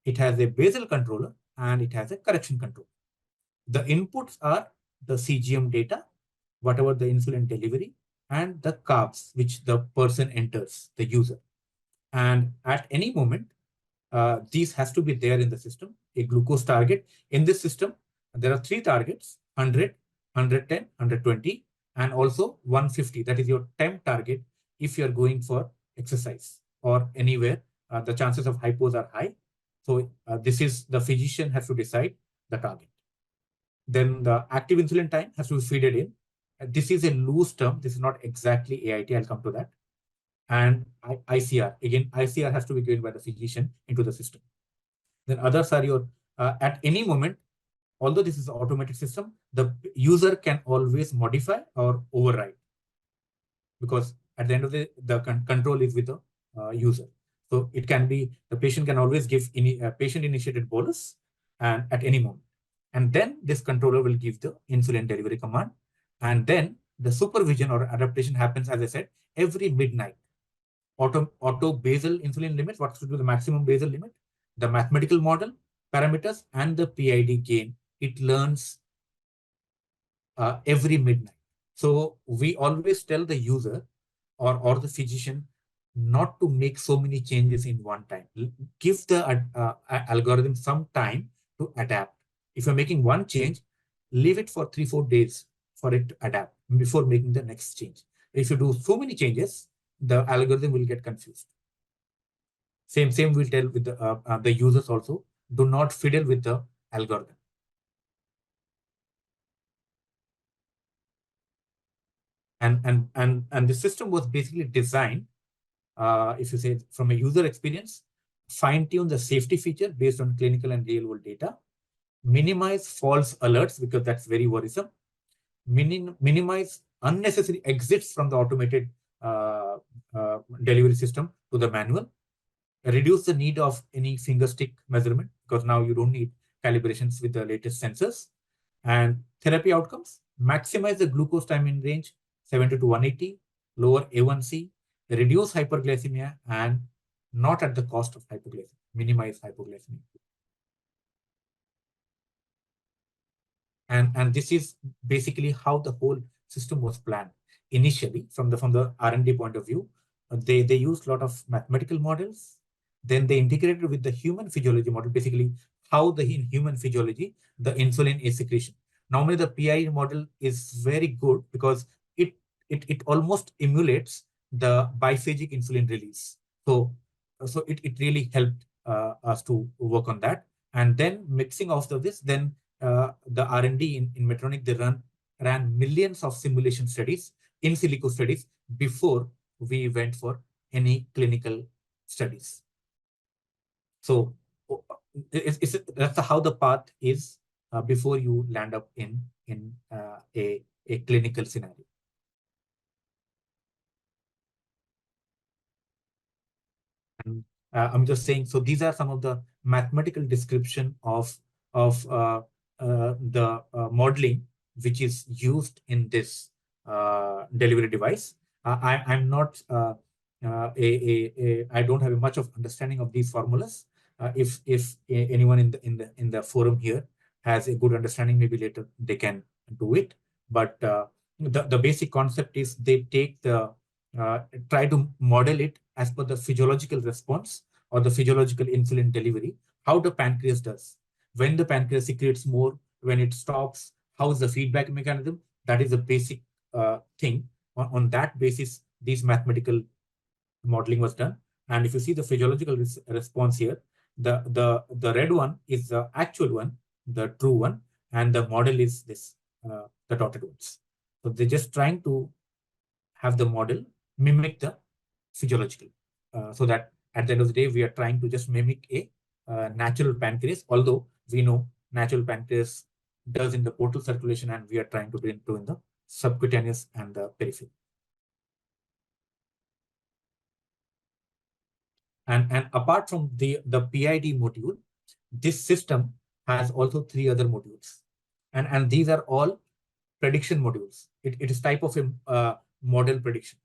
It has a basal controller and it has a correction controller. The inputs are the CGM data, whatever the insulin delivery, and the carbs which the person enters, the user. And at any moment, these has to be there in the system, a glucose target. In this system, there are 3 targets, 100, 110, 120, and also 150. That is your temp target if you're going for exercise or anywhere. The chances of hypos are high. So this is the physician has to decide the target. Then the active insulin time has to be fed in. This is a loose term. This is not exactly AIT. I'll come to that. And ICR. Again, ICR has to be given by the physician into the system. Then others are your, at any moment, although this is an automated system, the user can always modify or override, because at the end of the control is with the user. So it can be, the patient can always give patient-initiated bolus and at any moment. And then this controller will give the insulin delivery command. And then the supervision or adaptation happens, as I said, every midnight. Auto basal insulin limits, what's to do the maximum basal limit, the mathematical model, parameters, and the PID gain. It learns every midnight. So we always tell the user or the physician not to make so many changes in one time. Give the algorithm some time to adapt. If you're making one change, leave it for 3-4 days for it to adapt before making the next change. If you do so many changes, the algorithm will get confused. Same we'll tell with the users also. Do not fiddle with the algorithm. And the system was basically designed, if you say from a user experience, fine-tune the safety feature based on clinical and real-world data, minimize false alerts because that's very worrisome, minimize unnecessary exits from the automated delivery system to the manual, reduce the need of any finger stick measurement because now you don't need calibrations with the latest sensors, and therapy outcomes, maximize the glucose time in range 70 to 180, lower A1C, reduce hyperglycemia, and not at the cost of hypoglycemia, minimize hypoglycemia. And this is basically how the whole system was planned initially from the R&D point of view. They used a lot of mathematical models. Then they integrated with the human physiology model, basically how in human physiology, the insulin is secretion. Normally the PI model is very good because it almost emulates the biphagic insulin release. So it really helped us to work on that. And then mixing of this, then the R&D in Medtronic, they ran millions of simulation studies, in silico studies, before we went for any clinical studies. So that's how the path is before you land up in a clinical scenario. And I'm just saying, so these are some of the mathematical description of the modeling which is used in this delivery device. I'm not I don't have much of understanding of these formulas. If anyone in the forum here has a good understanding, maybe later they can do it. But the basic concept is they take the try to model it as per the physiological response or the physiological insulin delivery, how the pancreas does. When the pancreas secretes more, when it stops, how is the feedback mechanism? That is the basic thing. On that basis, this mathematical modeling was done. And if you see the physiological response here, the red one is the actual one, the true one, and the model is this, the dotted ones. So they're just trying to have the model mimic the physiological, so that at the end of the day, we are trying to just mimic a natural pancreas, although we know natural pancreas does in the portal circulation, and we are trying to bring to in the subcutaneous and the periphery. And apart from the PID module, this system has also 3 other modules. And these are all prediction modules. It is type of a model prediction.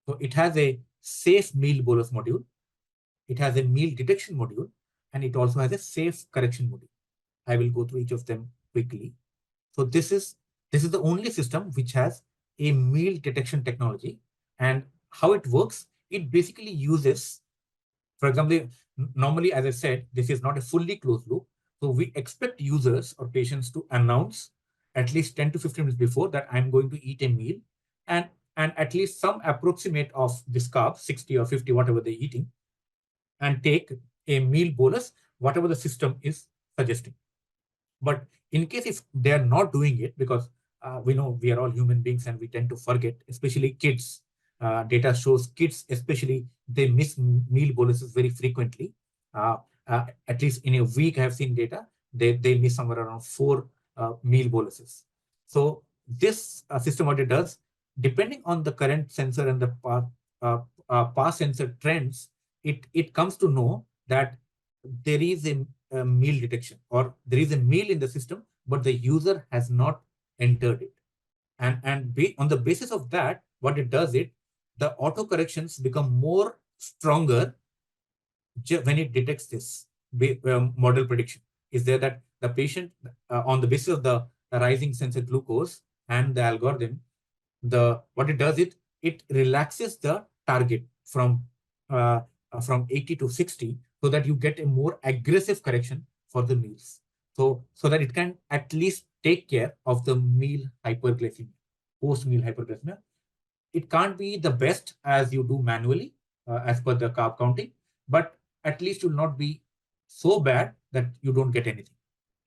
So it has a safe meal bolus module, it has a meal detection module, and it also has a safe correction module. I will go through each of them quickly. So this is the only system which has a meal detection technology. And how it works, it basically uses, for example, normally, as I said, this is not a fully closed loop. So we expect users or patients to announce at least 10 to 15 minutes before that I'm going to eat a meal, and at least some approximate of this carb, 60 or 50, whatever they're eating, and take a meal bolus, whatever the system is suggesting. But in case if they're not doing it, because we know we are all human beings and we tend to forget, especially kids. Data shows kids, especially, they miss meal boluses very frequently. At least in a week, I have seen data, they miss somewhere around 4 meal boluses. So this system, what it does, depending on the current sensor and the past sensor trends, it comes to know that there is a meal detection, or there is a meal in the system, but the user has not entered it. And on the basis of that, what it does, the auto corrections become more stronger when it detects this model prediction. Is there that the patient, on the basis of the rising sensor glucose and the algorithm, what it does, it relaxes the target from 80 to 60, so that you get a more aggressive correction for the meals. So that it can at least take care of the meal hyperglycemia, post-meal hyperglycemia. It can't be the best as you do manually, as per the carb counting, but at least you'll not be so bad that you don't get anything.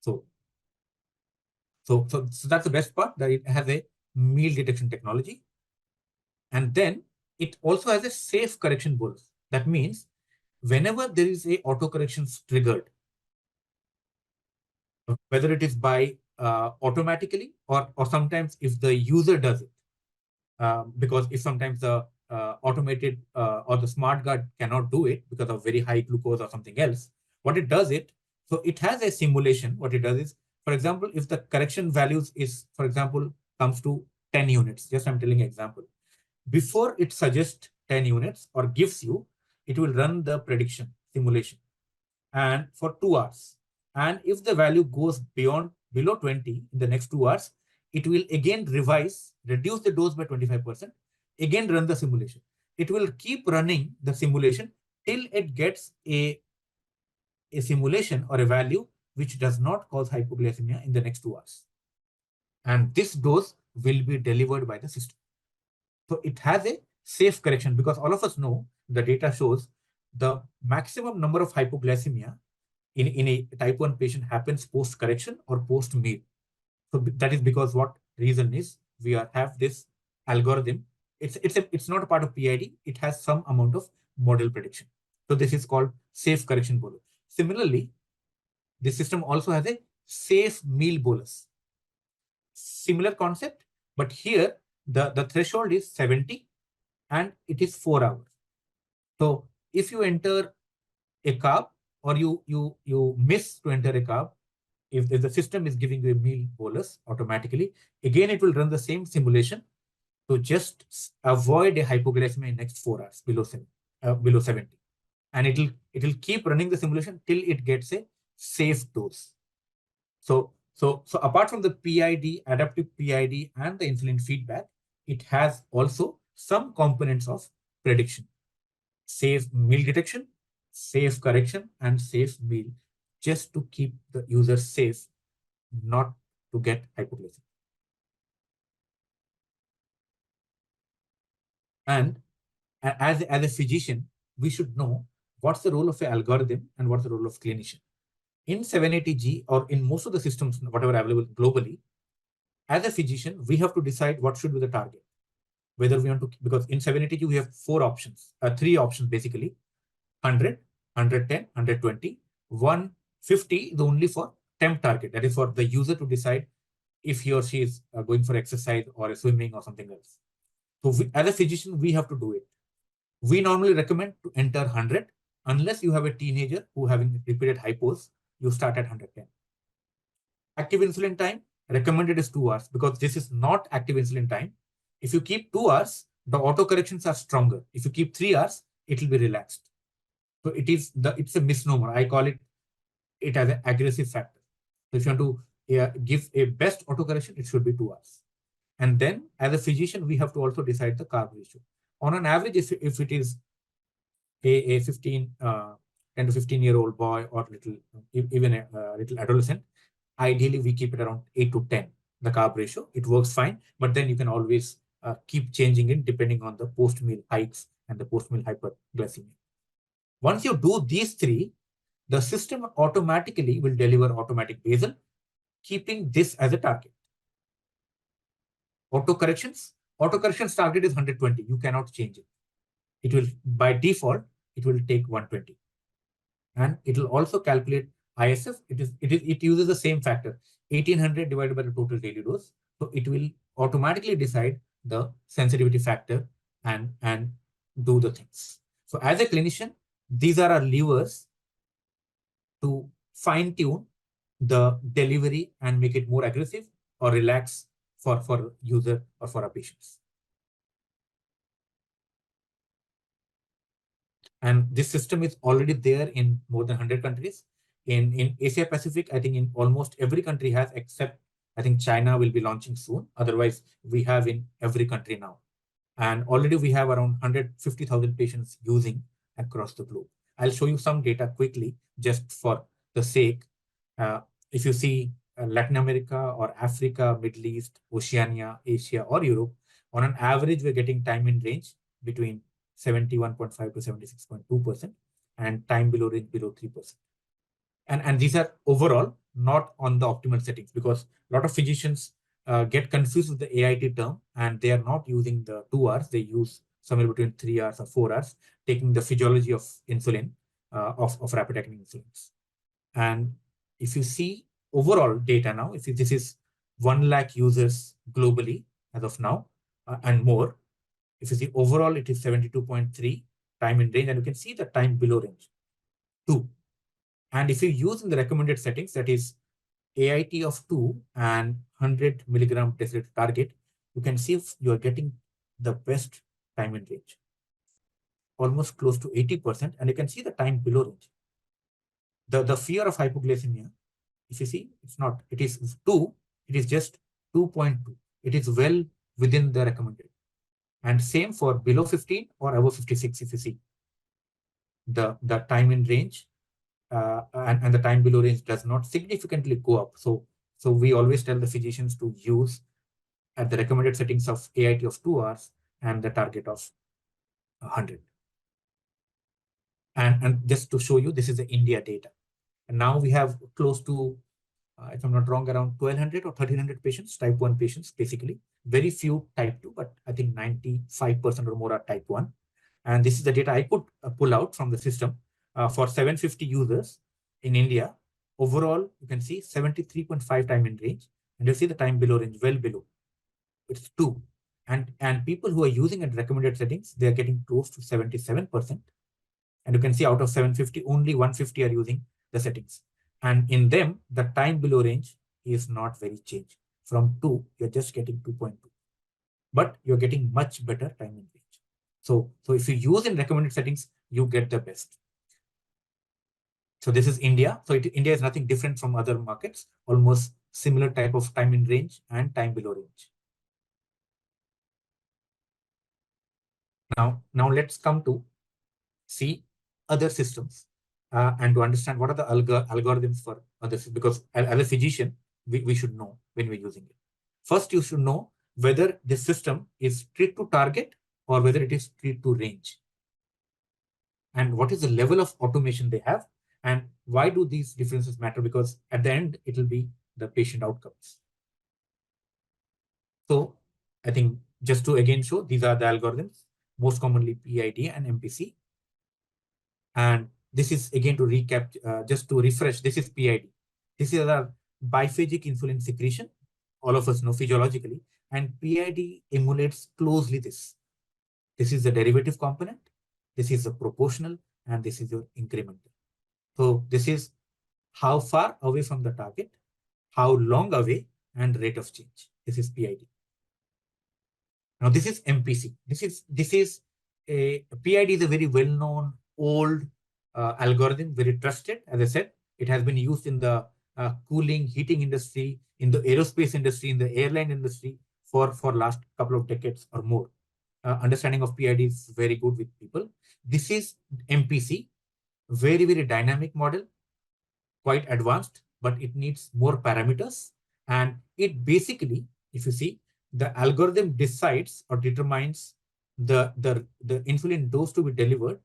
So that's the best part, that it has a meal detection technology. And then it also has a safe correction bolus. That means whenever there is a auto corrections triggered, whether it is by automatically or sometimes if the user does it, because if sometimes the automated or the smart guard cannot do it because of very high glucose or something else, what it does, so it has a simulation. What it does is, for example, if the correction values is, for example, comes to 10 units, just I'm telling an example, before it suggests 10 units or gives you, it will run the prediction simulation and for 2 hours. And if the value goes beyond below 20 in the next 2 hours, it will again revise, reduce the dose by 25%, again run the simulation. It will keep running the simulation till it gets a simulation or a value which does not cause hypoglycemia in the next 2 hours. And this dose will be delivered by the system. So it has a safe correction, because all of us know the data shows the maximum number of hypoglycemia in a type 1 patient happens post-correction or post-meal. So that is because what reason is we have this algorithm. It's not a part of PID. It has some amount of model prediction. So this is called safe correction bolus. Similarly, this system also has a safe meal bolus. Similar concept, but here the threshold is 70 and it is 4 hours. So if you enter a carb or you miss to enter a carb, if the system is giving you a meal bolus automatically, again it will run the same simulation to just avoid a hypoglycemia in next 4 hours below 70, and it will keep running the simulation till it gets a safe dose. So apart from the PID, adaptive PID, and the insulin feedback, it has also some components of prediction: safe meal detection, safe correction, and safe meal, just to keep the user safe, not to get hypoglycemia. And as a physician, we should know what's the role of an algorithm and what's the role of clinician. In 780G, or in most of the systems, whatever available globally, as a physician, we have to decide what should be the target. Whether we want to, because in 780G, we have 3 options basically: 100, 110, 120. 150 is only for temp target. That is for the user to decide if he or she is going for exercise or swimming or something else. So as a physician, we have to do it. We normally recommend to enter 100, unless you have a teenager who having repeated hypos, you start at 110. Active insulin time recommended is 2 hours, because this is not active insulin time. If you keep 2 hours, the auto corrections are stronger. If you keep 3 hours, it will be relaxed. So it's a misnomer. I call it as an aggressive factor. So if you want to give a best auto correction, it should be 2 hours. And then as a physician, we have to also decide the carb ratio. On an average, if it is a 10 to 15-year-old boy or even a little adolescent, ideally we keep it around 8 to 10, the carb ratio. It works fine, but then you can always keep changing it depending on the post-meal hikes and the post-meal hyperglycemia. Once you do these 3, the system automatically will deliver automatic basal, keeping this as a target. Auto corrections target is 120. You cannot change it. It will, by default, it will take 120. And it will also calculate ISF. It uses the same factor, 1800 divided by the total daily dose. So it will automatically decide the sensitivity factor and do the things. So as a clinician, these are our levers to fine tune the delivery and make it more aggressive or relax for user or for our patients. And this system is already there in more than 100 countries. In Asia Pacific, I think in almost every country has, except I think China will be launching soon. Otherwise, we have in every country now. And already we have around 150,000 patients using across the globe. I'll show you some data quickly, just for the sake. If you see Latin America or Africa, Middle East, Oceania, Asia, or Europe, on an average, we're getting time in range between 71.5 to 76.2%, and time below range below 3%. And these are overall, not on the optimal settings, because a lot of physicians get confused with the AIT term, and they are not using the 2 hours. They use somewhere between 3 hours or 4 hours, taking the physiology of insulin, of rapid acting insulins. And if you see overall data now, this is 1 lakh users globally as of now, and more. If you see overall, it is 72.3 time in range, and you can see the time below range 2. And if you use in the recommended settings, that is AIT of 2 and 100 milligram deciliter target, you can see if you are getting the best time in range, almost close to 80%, and you can see the time below range. The fear of hypoglycemia If you see, it's not, it is 2, it is just 2.2. It is well within the recommended. And same for below 15 or above 56, if you see. The time in range and the time below range does not significantly go up. So we always tell the physicians to use at the recommended settings of AIT of 2 hours and the target of 100. And just to show you, this is the India data. And now we have close to, if I'm not wrong, around 1,200 or 1,300 patients, type 1 patients, basically. Very few type 2, but I think 95% or more are type 1. And this is the data I could pull out from the system for 750 users in India. Overall, you can see 73.5 time in range. And you see the time below range, well below. It's 2. And people who are using at recommended settings, they are getting close to 77%. And you can see out of 750, only 150 are using the settings. And in them, the time below range is not very changed. From 2, you're just getting 2.2. But you're getting much better time in range. So if you use in recommended settings, you get the best. So this is India. So India is nothing different from other markets, almost similar type of time in range and time below range. Now let's come to see other systems and to understand what are the algorithms for others, because as a physician, we should know when we're using it. First, you should know whether this system is treat to target or whether it is treat to range. And what is the level of automation they have, and why do these differences matter? Because at the end, it will be the patient outcomes. So I think just to again show, these are the algorithms, most commonly PID and MPC. And this is again to recap, just to refresh, this is PID. This is a biphagic insulin secretion. All of us know physiologically, and PID emulates closely this. This is the derivative component, this is the proportional, and this is your incremental. So this is how far away from the target, how long away, and rate of change. This is PID. Now this is MPC. This is a PID is a very well-known old algorithm, very trusted. As I said, it has been used in the cooling, heating industry, in the aerospace industry, in the airline industry for last couple of decades or more. Understanding of PID is very good with people. This is MPC, very, very dynamic model, quite advanced, but it needs more parameters. And it basically, if you see, the algorithm decides or determines the insulin dose to be delivered,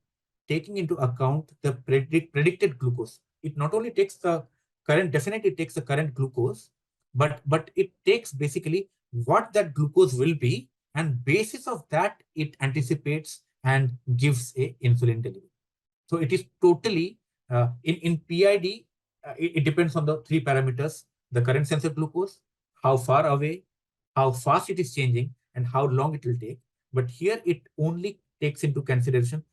taking into account the predicted glucose. It not only takes the current, definitely takes the current glucose, but it takes basically what that glucose will be, and basis of that, it anticipates and gives a insulin delivery. So it is totally, in PID, it depends on the 3 parameters, the current sensor glucose, how far away, how fast it is changing, and how long it will take. But here it only takes into consideration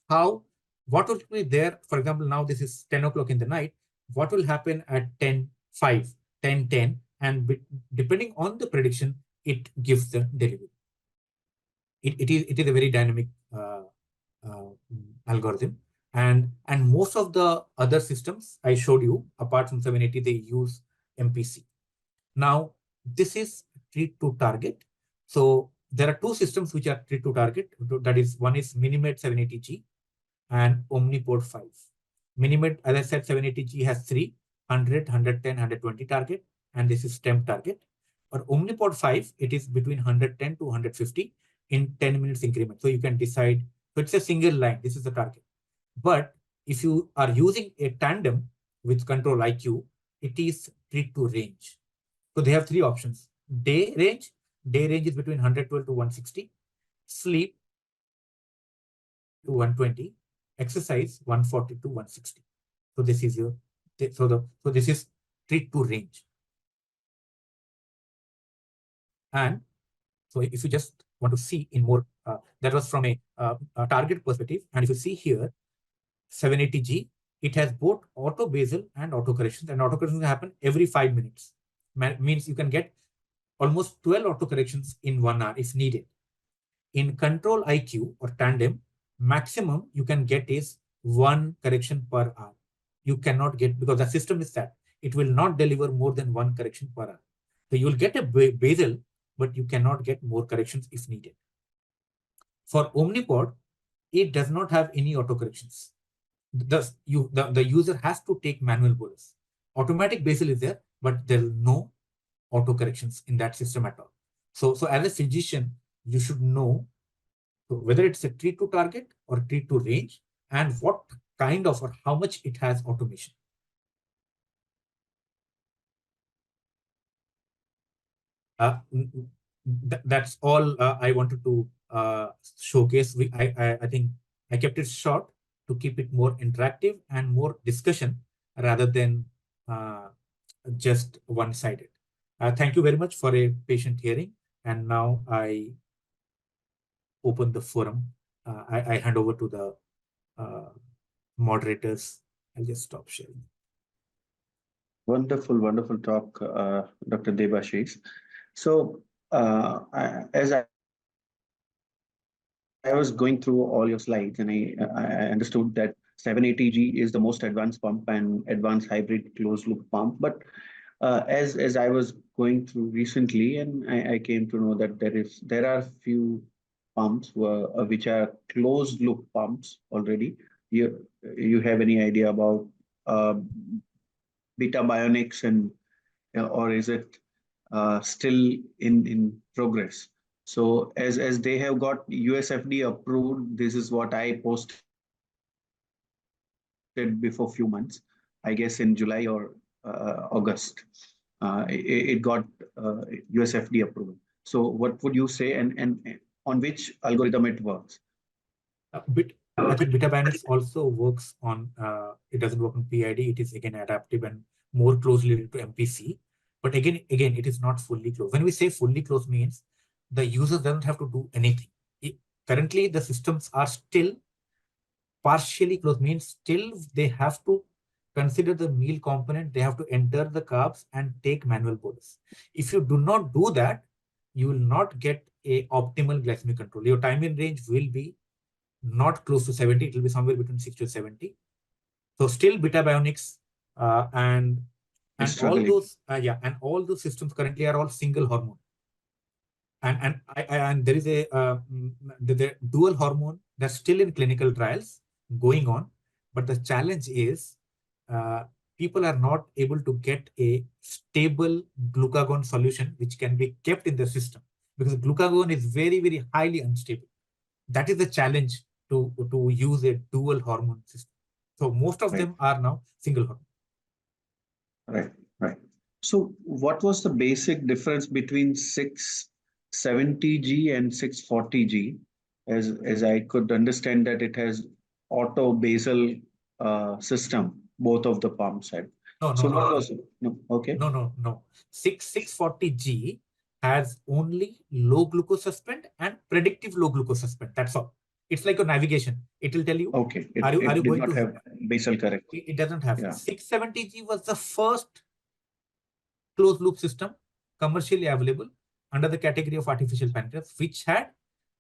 what will be there. For example, now this is 10 o'clock in the night. What will happen at 10:05, 10:10, and depending on the prediction, it gives the delivery. It is a very dynamic algorithm. And most of the other systems I showed you, apart from 780, they use MPC. Now, this is treat to target. So there are 2 systems which are treat to target. That is, one is Minimed 780G and Omnipod 5. Minimed, as I said, 780G has 3, 100, 110, 120 target, and this is STEM target. For Omnipod 5, it is between 110 to 150 in 10 minutes increment. So you can decide, so it's a single line, this is the target. But if you are using a tandem with Control IQ, it is treat to range. So they have 3 options. Day range is between 112 to 160. Sleep to 120. Exercise 140 to 160. So this is your, so this is treat to range. And so if you just want to see in more, that was from a target perspective. And if you see here, 780G, it has both auto basal and auto corrections, and auto corrections happen every 5 minutes. Means you can get almost 12 auto corrections in 1 hour if needed. In Control IQ or tandem, maximum you can get is 1 correction per hour. You cannot get, because the system is that it will not deliver more than 1 correction per hour. So you will get a basal, but you cannot get more corrections if needed. For Omnipod, it does not have any auto corrections. Thus, the user has to take manual bolus. Automatic basal is there, but there is no auto corrections in that system at all. So as a physician, you should know whether it's a treat to target or treat to range, and what kind of or how much it has automation. That's all I wanted to showcase. I think I kept it short to keep it more interactive and more discussion rather than just one-sided. Thank you very much for a patient hearing. And now I open the forum. I hand over to the moderators. I'll just stop sharing. Wonderful, wonderful talk, Dr. Debashish. So as I was going through all your slides, and I understood that 780G is the most advanced pump and advanced hybrid closed loop pump. But as I was going through recently, and I came to know that there are few pumps which are closed loop pumps already. You have any idea about Beta Bionics, and or is it still in progress? So as they have got USFD approved, this is what I posted before few months, I guess in July or August. It got USFD approval. So what would you say, and on which algorithm it works? I think Beta Bionics also works on, it doesn't work on PID. It is again adaptive and more closely related to MPC. But again, it is not fully closed. When we say fully closed means the user doesn't have to do anything. Currently, the systems are still partially closed, means still they have to consider the meal component. They have to enter the carbs and take manual bolus. If you do not do that, you will not get a optimal glycemic control. Your time in range will be not close to 70. It will be somewhere between 60 to 70. So still Beta Bionics and all those and all those systems currently are all single hormone. And there is a the dual hormone that's still in clinical trials going on. But the challenge is people are not able to get a stable glucagon solution which can be kept in the system, because glucagon is very, very highly unstable. That is the challenge to use a dual hormone system. So most of them are now single hormone. Right. So what was the basic difference between 670G and 640G? As I could understand that it has auto basal system, both of the pumps had. No. 640G has only low glucose suspend and predictive low glucose suspend. That's all. It's like a navigation. It will tell you. Okay. Are you going to have basal correct? It doesn't have. 670G was the first closed loop system commercially available under the category of artificial pancreas, which had,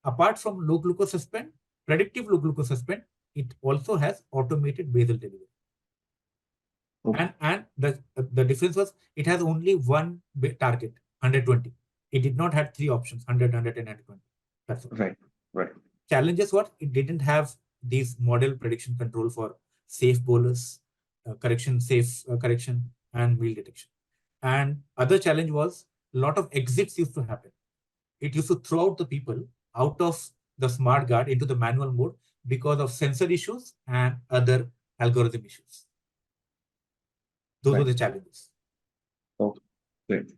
apart from low glucose suspend, predictive low glucose suspend, it also has automated basal delivery. Okay. And the difference was it has only one target, 120. It did not have 3 options, 100, 110, 120. That's all. Right. Challenges what? It didn't have these model prediction control for safe bolus, safe correction, and meal detection. And other challenge was a lot of exits used to happen. It used to throw out the people out of the smart guard into the manual mode because of sensor issues and other algorithm issues. Those were the challenges. Okay, great.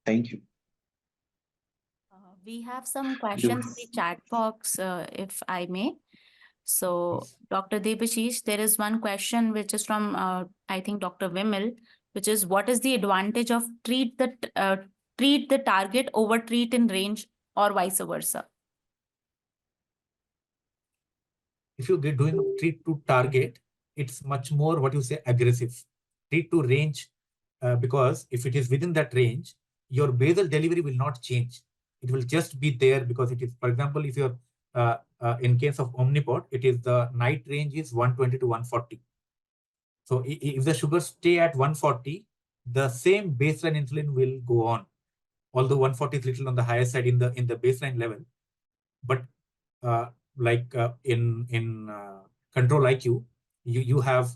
Thank you. We have some questions in the chat box, if I may. So, Yes. Dr. Debashish, there is one question which is from, I think, Dr. Vimal, which is, what is the advantage of treat the target over treat in range, or vice versa? If you're doing treat to target, it's much more what you say aggressive. Treat to range, because if it is within that range, your basal delivery will not change. It will just be there because it is, for example, if you're in case of Omnipod, it is the night range is 120 to 140. So if the sugars stay at 140, the same baseline insulin will go on, although 140 is little on the higher side in the baseline level. But in control IQ, you have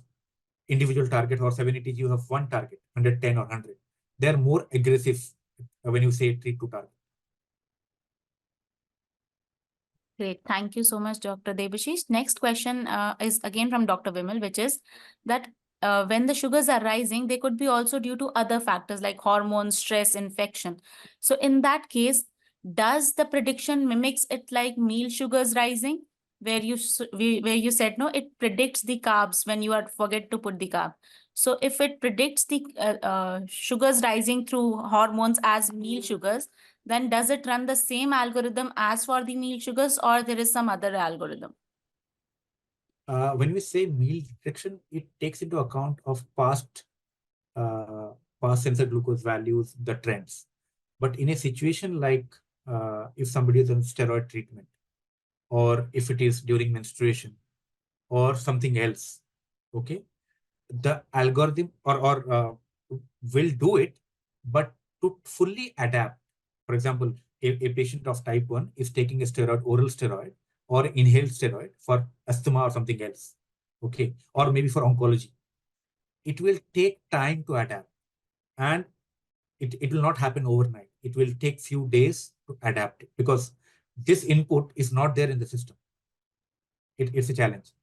individual target, or 780, you have one target, 110 or 100. They're more aggressive when you say treat to target. Great. Thank you so much, Dr. Debashish. Next question is again from Dr. Vimal, which is that when the sugars are rising, they could be also due to other factors like hormones, stress, infection. So in that case, does the prediction mimics it like meal sugars rising, where you said no, it predicts the carbs when you forget to put the carb. So if it predicts the sugars rising through hormones as meal sugars, then does it run the same algorithm as for the meal sugars, or there is some other algorithm? When we say meal detection, it takes into account of past sensor glucose values, the trends. But in a situation like if somebody is on steroid treatment, or if it is during menstruation, or something else, okay, the algorithm or will do it, but to fully adapt. For example, a patient of type 1 is taking a steroid, oral steroid, or inhaled steroid for asthma or something else, okay, or maybe for oncology. It will take time to adapt, and it will not happen overnight. It will take few days to adapt it, because this input is not there in the system. It's a challenge.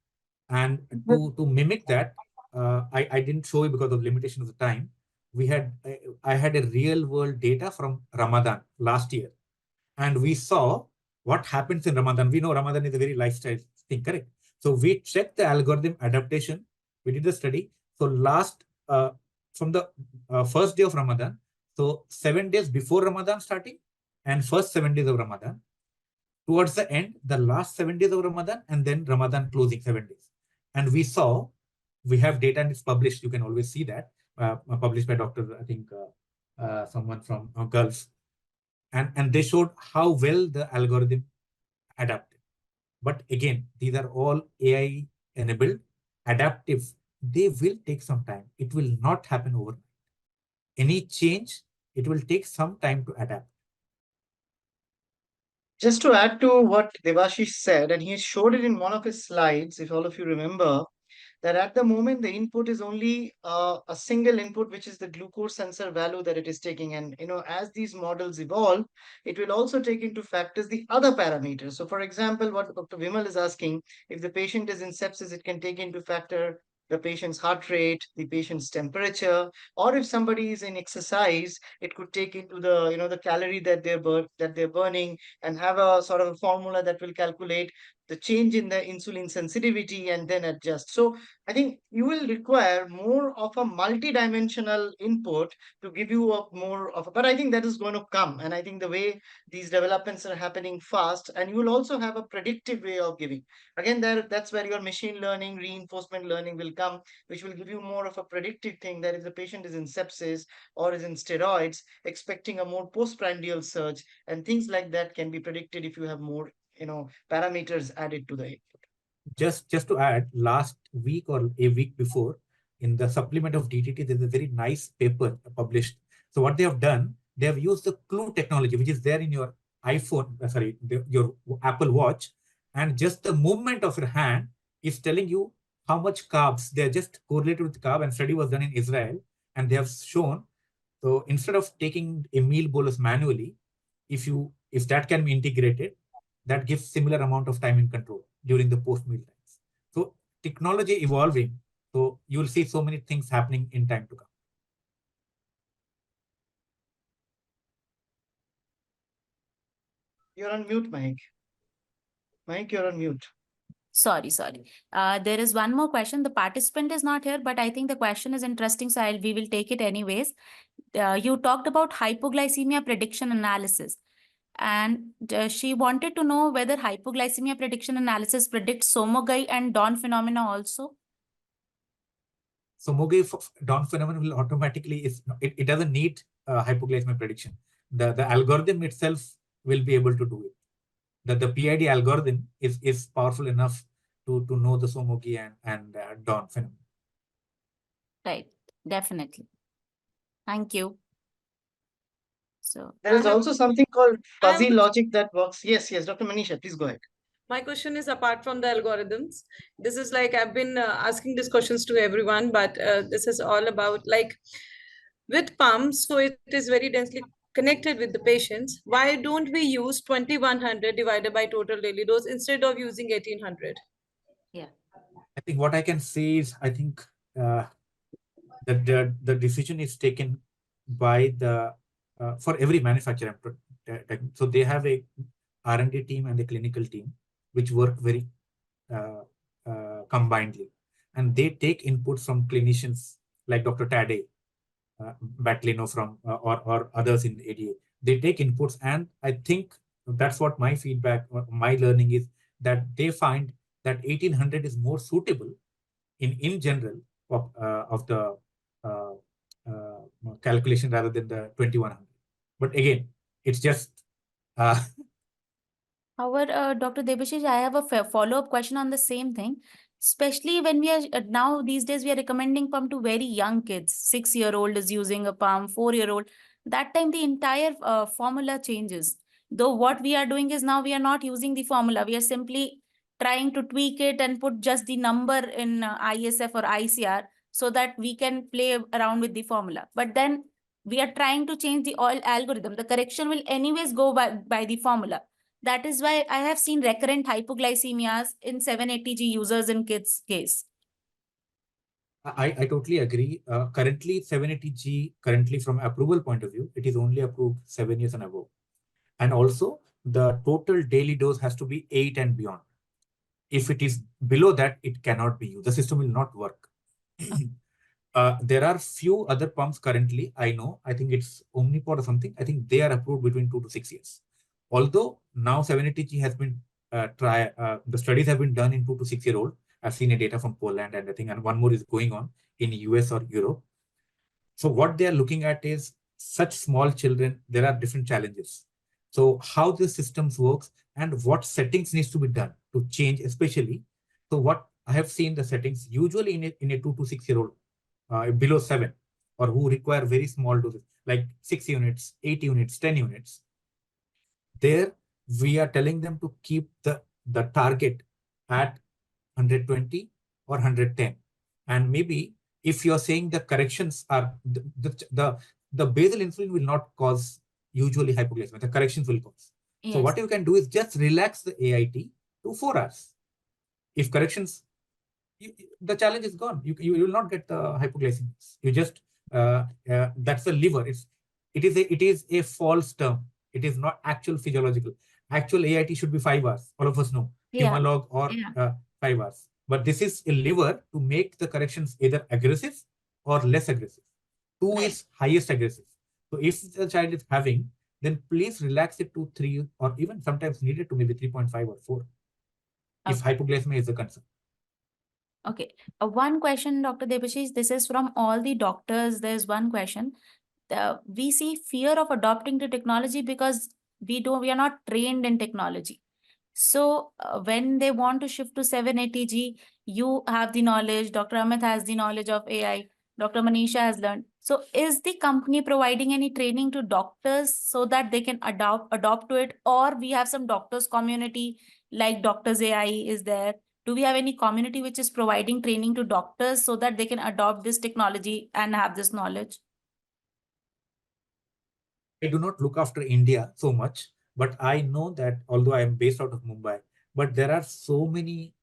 And to mimic that, I didn't show you because of limitation of the time. I had a real world data from Ramadan last year, and we saw what happens in Ramadan. We know Ramadan is a very lifestyle thing, correct? So we checked the algorithm adaptation. We did the study. So from the first day of Ramadan, so 7 days before Ramadan starting, and first 7 days of Ramadan, towards the end, the last 7 days of Ramadan, and then Ramadan closing 7 days. And we have data, and it's published. You can always see that, published by Dr. I think someone from Gulf. And they showed how well the algorithm adapted. But again, these are all AI enabled, adaptive. They will take some time. It will not happen overnight. Any change, it will take some time to adapt. Just to add to what Debashish said, and he showed it in one of his slides, if all of you remember, that at the moment the input is only a single input, which is the glucose sensor value that it is taking. And as these models evolve, it will also take into factors the other parameters. So for example, what Dr. Vimal is asking, if the patient is in sepsis, it can take into factor the patient's heart rate, the patient's temperature, or if somebody is in exercise, it could take into the the calorie that they're burning, and have a sort of a formula that will calculate the change in the insulin sensitivity and then adjust. So I think you will require more of a multi-dimensional input to give you but I think that is going to come. And I think the way these developments are happening fast, and you will also have a predictive way of giving. Again, that's where your machine learning, reinforcement learning will come, which will give you more of a predictive thing, that if the patient is in sepsis or is in steroids, expecting a more postprandial surge, and things like that can be predicted if you have more parameters added to the input. Just to add, last week or a week before, in the supplement of DTT, there's a very nice paper published. So what they have done, they have used the Clue technology, which is there in your iPhone, your Apple Watch, and just the movement of your hand is telling you how much carbs. They're just correlated with carb, and study was done in Israel, and they have shown. So instead of taking a meal bolus manually, if that can be integrated, that gives similar amount of time in control during the post-meal times. So technology evolving, so you will see so many things happening in time to come. You're on mute, Mike. Mike, you're on mute. Sorry. There is one more question. The participant is not here, but I think the question is interesting, so we will take it anyways. You talked about hypoglycemia prediction analysis. And she wanted to know whether hypoglycemia prediction analysis predicts Somogyi and Dawn phenomena also. So Dawn phenomenon will automatically, it doesn't need hypoglycemia prediction. The algorithm itself will be able to do it. The PID algorithm is powerful enough to know the Somogyi and Dawn phenomenon. Right, definitely. Thank you. So There is I have- also something called I have- fuzzy logic that works. Yes, yes, Dr. Manisha, please go ahead. My question is apart from the algorithms. This is like I've been asking these questions to everyone, but this is all about like with pumps, so it is very densely connected with the patients. Why don't we use 2100 divided by total daily dose instead of using 1800? yeah. I think what I can say is, I think that the decision is taken by the for every manufacturer. So they have a R&D team and a clinical team which work very combinedly, and they take inputs from clinicians like Dr. Tade, Batlino from or others in ADA. They take inputs, and I think that's what my feedback, my learning is, that they find that 1800 is more suitable in general of the uh, calculation rather than the 2100. But again, it's just However, Dr. Debashish, I have a follow-up question on the same thing. Especially when we are now these days, we are recommending pump to very young kids. 6-year-old is using a pump, 4-year-old. That time the entire formula changes. Though what we are doing is now we are not using the formula. We are simply trying to tweak it and put just the number in ISF or ICR so that we can play around with the formula. But then we are trying to change the oil algorithm. The correction will anyways go by the formula. That is why I have seen recurrent hypoglycemias in 780G users in kids' case. I totally agree. Currently, 780G, currently from approval point of view, it is only approved 7 years and above. And also, the total daily dose has to be 8 and beyond. If it is below that, it cannot be used. The system will not work. There are few other pumps currently, I know. I think it's Omnipod or something. I think they are approved between 2 to 6 years. Although now 780G has been the studies have been done in 2 to 6-year-old. I've seen a data from Poland and I think, and one more is going on in US or Europe. So what they are looking at is such small children, there are different challenges. So how the systems works and what settings needs to be done to change, especially. So what I have seen the settings usually in a 2 to 6-year-old below 7 or who require very small doses like 6 units, 8 units, 10 units. There we are telling them to keep the target at 120 or 110. And maybe if you're saying the corrections are the basal insulin will not cause usually hypoglycemia, the corrections will cause. Yes. So what you can do is just relax the AIT to 4 hours. If corrections, the challenge is gone. You will not get the hypoglycemia. You just that's the liver. It is a false term. It is not actual physiological. Actual AIT should be 5 hours. All of us know. Yeah. Humalog or 5 hours. But this is a liver to make the corrections either aggressive or less aggressive. 2 Right. is highest aggressive. So if the child is having, then please relax it to 3 or even sometimes needed to maybe 3.5 or 4. If hypoglycemia is a concern. Okay. One question, Dr. Debashish, this is from all the doctors. There's one question. We see fear of adopting to technology because we are not trained in technology. So when they want to shift to 780G, you have the knowledge, Dr. Amit has the knowledge of AI, Dr. Manisha has learned. So is the company providing any training to doctors so that they can adopt to it? Or we have some doctors community like Doctors AI is there. Do we have any community which is providing training to doctors so that they can adopt this technology and have this knowledge? I do not look after India so much, but I know that although I am based out of Mumbai, but there are so many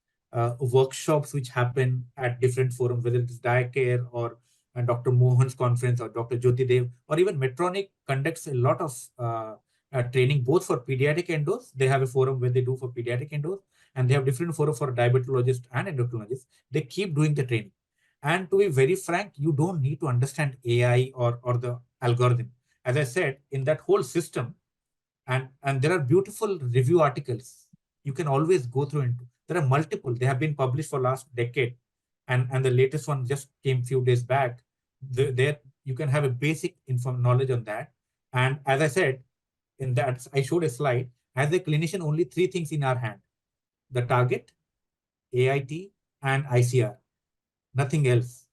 workshops which happen at different forums, whether it is Diacare or Dr. Mohan's conference or Dr. Jyoti Dev, or even Medtronic conducts a lot of training both for pediatric endos. They have a forum where they do for pediatric endos, and they have different forum for diabetologists and endocrinologists. They keep doing the training. And to be very frank, you don't need to understand AI or the algorithm. As I said, in that whole system, and there are beautiful review articles you can always go through into. There are multiple. They have been published for last decade, and the latest one just came few days back. There you can have a basic knowledge on that. And as I said, in that I showed a slide. As a clinician, only 3 things in our hand: the target, AIT, and ICR. Nothing else.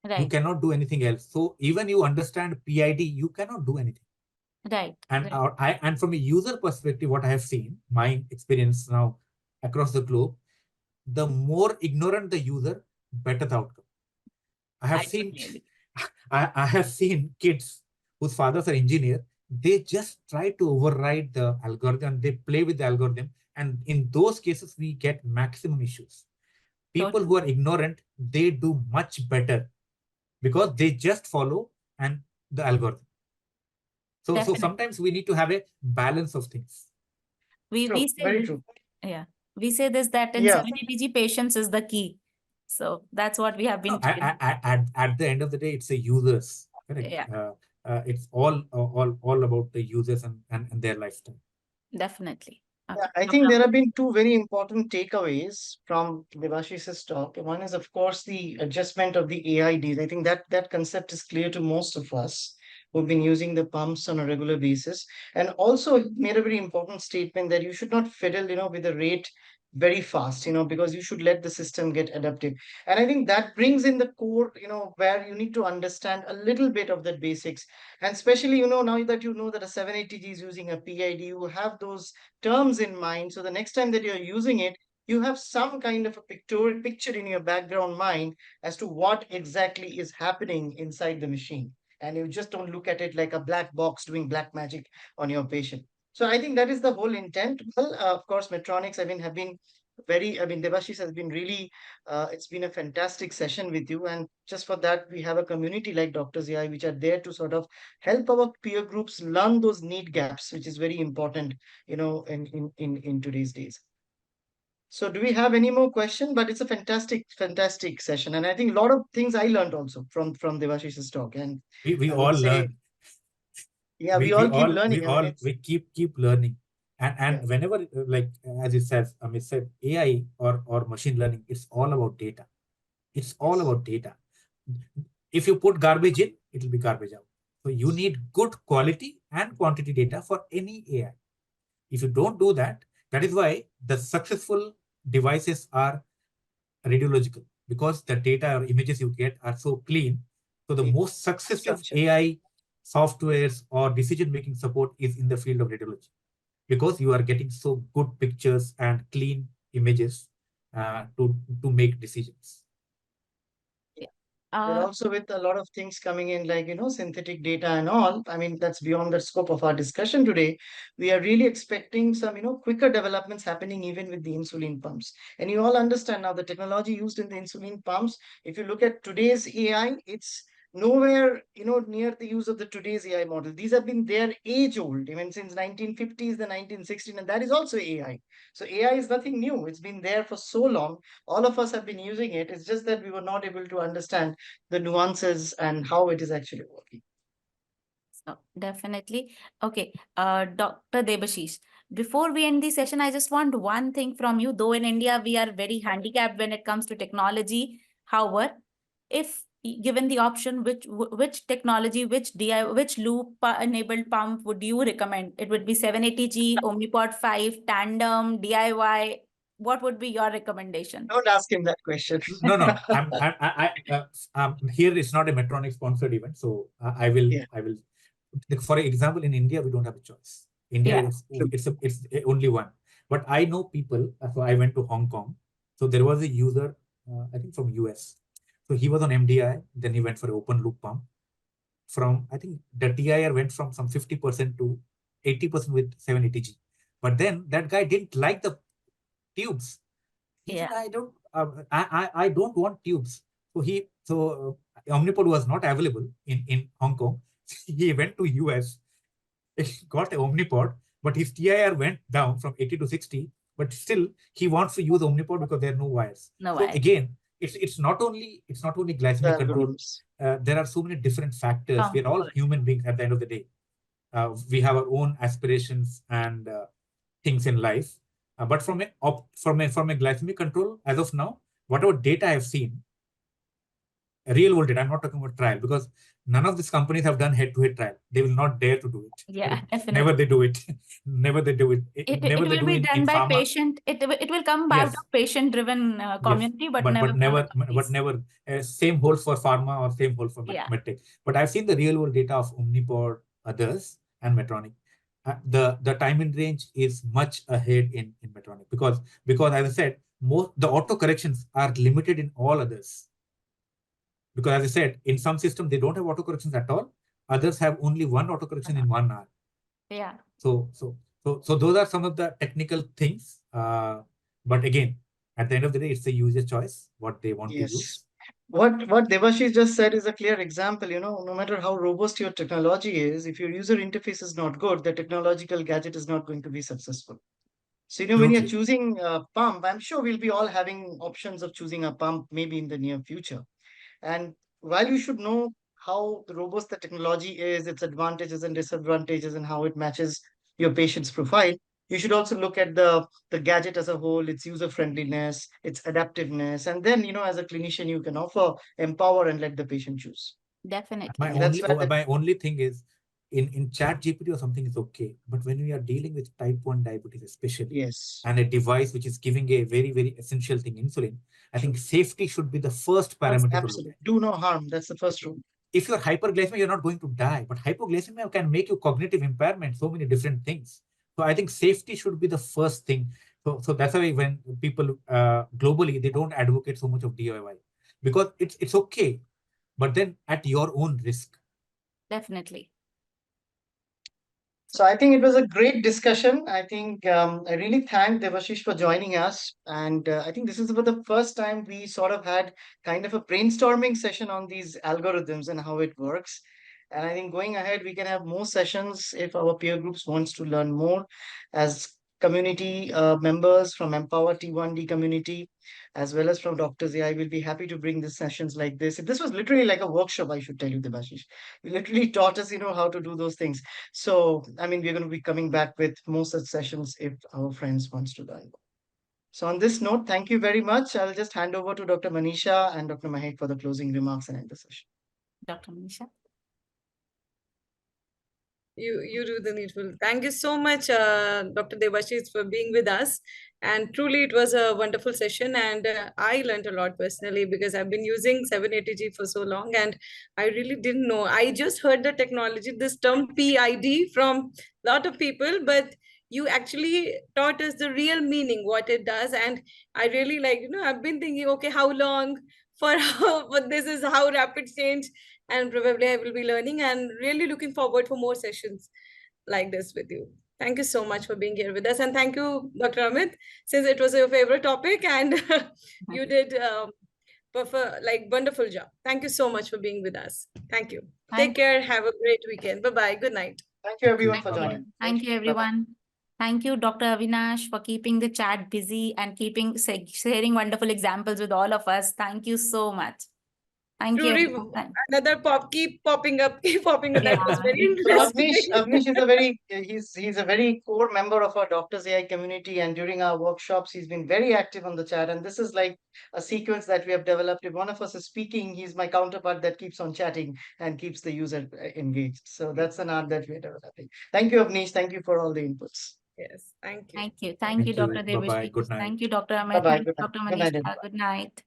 You Right, cannot do anything else. So even you understand PID, you cannot do anything. right, And right. and from a user perspective, what I have seen, my experience now across the globe, the more ignorant the user, better the outcome. I have I seen totally agree. I have seen kids whose fathers are engineer. They just try to override the algorithm. They play with the algorithm, and in those cases, we get maximum issues. People who Totally. are ignorant, they do much better because they just follow and the algorithm. So Definitely. sometimes we need to have a balance of things. We True, say very this, true. yeah. We say this that in Yeah. 780G patience is the key. So that's what we have been No, trained. at the end of the day, it's the users. Correct. Yeah, It's all about the users and their lifestyle. definitely. Yeah, Okay. I think there have been two very important takeaways from Devashish's talk. One is, of course, the adjustment of the AIDs. I think that concept is clear to most of us who've been using the pumps on a regular basis. And also it made a very important statement that you should not fiddle, with the rate very fast, because you should let the system get adaptive. And I think that brings in the core, where you need to understand a little bit of the basics. And especially, now that you know that a 780G is using a PID, you have those terms in mind. So the next time that you're using it, you have some kind of a picture in your background mind as to what exactly is happening inside the machine. And you just don't look at it like a black box doing black magic on your patient. So I think that is the whole intent. Well, of course, Medtronics, have been Devashish has been really, it's been a fantastic session with you. And just for that, we have a community like Doctors AI, which are there to sort of help our peer groups learn those need gaps, which is very important, in today's days. So do we have any more question? But it's a fantastic session. And I think a lot of things I learned also from Devashish's talk. And We I all would say, learn. yeah, we all keep learning. We keep learning. And Yeah. whenever like as it says, Amit said, AI or machine learning, it's all about data. It's all about data. If you put garbage in, it will be garbage out. So you need good quality and quantity data for any AI. If you don't do that, that is why the successful devices are radiological, because the data or images you get are so clean. So the most successive Structure. AI softwares or decision-making support is in the field of radiology, because you are getting so good pictures and clean images to make decisions. But also with a lot of things coming in, like, synthetic data and all, that's beyond the scope of our discussion today. We are really expecting some, quicker developments happening even with the insulin pumps. And you all understand now the technology used in the insulin pumps. If you look at today's AI, it's nowhere, near the use of the today's AI model. These have been there age old, even since 1950s, the 1960s, and that is also AI. So AI is nothing new. It's been there for so long. All of us have been using it. It's just that we were not able to understand the nuances and how it is actually working. So definitely. Okay, Dr. Debashish, before we end the session, I just want one thing from you. Though in India, we are very handicapped when it comes to technology. However, if given the option, which technology, which loop enabled pump would you recommend? It would be 780G, Omnipod 5, Tandem, DIY. What would be your recommendation? Don't ask him that question. No. Here it's not a Medtronic sponsored event, so I will. For example, in India, we don't have a choice. India is it's only one. But I know people. So I went to Hong Kong. So there was a user, I think from US. So he was on MDI. Then he went for an open loop pump. I think the TIR went from some 50% to 80% with 780G. But then that guy didn't like the tubes. He said, I don't want tubes. So Omnipod was not available in Hong Kong. He went to US, got an Omnipod, but his TIR went down from 80 to 60. But still, he wants to use Omnipod because there are no wires. So again, it's not only glycemic control. There are so many different factors. We are all human beings at the end of the day. We have our own aspirations and things in life. But from a glycemic control, as of now, whatever data I have seen, real world data. I'm not talking about trial, because none of these companies have done head-to-head trial. They will not dare to do it. Yeah, definitely. Never they do it. Never they do it. It Never they will do be in done by pharma. patient. It will come out Yes. of patient-driven community, but never. Never. Same holds for pharma or same holds for medtech. But I've seen the real world data of Omnipod, others, and Medtronic. The time in range is much ahead in Medtronic, because as I said, the auto corrections are limited in all others. Because as I said, in some systems they don't have auto corrections at all. Others have only one auto correction in 1 hour. Yeah. So those are some of the technical things. But again, at the end of the day, it's the user choice what they want to use. What Debashish just said is a clear example. No matter how robust your technology is, if your user interface is not good, the technological gadget is not going to be successful. So, when you're choosing a pump, I'm sure we'll be all having options of choosing a pump maybe in the near future. And while you should know how robust the technology is, its advantages and disadvantages, and how it matches your patient's profile, you should also look at the gadget as a whole, its user friendliness, its adaptiveness, and then as a clinician you can empower and let the patient choose. Definitely. My only thing is, in chat GPT or something is okay, but when we are dealing with type 1 diabetes especially, and a device which is giving a very, very essential thing, insulin, I think safety should be the first parameter to look at. Do no harm. That's the first rule. If you're hyperglycemia, you're not going to die, but hypoglycemia can make you cognitive impairment, so many different things. So I think safety should be the first thing. So that's why when people globally, they don't advocate so much of DIY, because it's okay, but then at your own risk. Definitely. So I think it was a great discussion. I think I really thank Debashish for joining us. And I think this is for the first time we sort of had kind of a brainstorming session on these algorithms and how it works. And I think going ahead, we can have more sessions if our peer groups wants to learn more. As community members from Empower T1D community, as well as from Doctors AI, will be happy to bring the sessions like this. This was literally like a workshop, I should tell you, Debashish. You literally taught us, how to do those things. So, I mean, we're going to be coming back with more such sessions if our friends wants to learn. So on this note, thank you very much. I'll just hand over to Dr. Manisha and Dr. Mahek for the closing remarks and end the session. Dr. Manisha. You do the needful. Thank you so much, Dr. Debashish, for being with us. And truly, it was a wonderful session. And I learned a lot personally, because I've been using 780G for so long. And I really didn't know. I just heard the technology, this term PID, from a lot of people. But you actually taught us the real meaning, what it does. And I really I've been thinking, okay, how long but this is how rapid change. And probably I will be learning and really looking forward for more sessions like this with you. Thank you so much for being here with us. And thank you, Dr. Amit, since it was your favorite topic and you did wonderful job. Thank you so much for being with us. Thank you. Take care. Have a great weekend. Bye-bye. Good night. Thank you everyone for joining. Thank you everyone. Bye-bye. Thank you, Dr. Avinash, for keeping the chat busy and sharing wonderful examples with all of us. Thank you so much. Thank you. Another keep popping up. That was very interesting. Avnish is a very core member of our Doctors AI community, and during our workshops, he's been very active on the chat. And this is like a sequence that we have developed. If one of us is speaking, he's my counterpart that keeps on chatting and keeps the user engaged. So that's an art that we're developing. Thank you, Avnish. Thank you for all the inputs. Yes, thank you. Thank you. Thank you, Dr. Devashi. Good night. Thank you, Dr. Amit. Thank you, Dr. Manisha. Good night.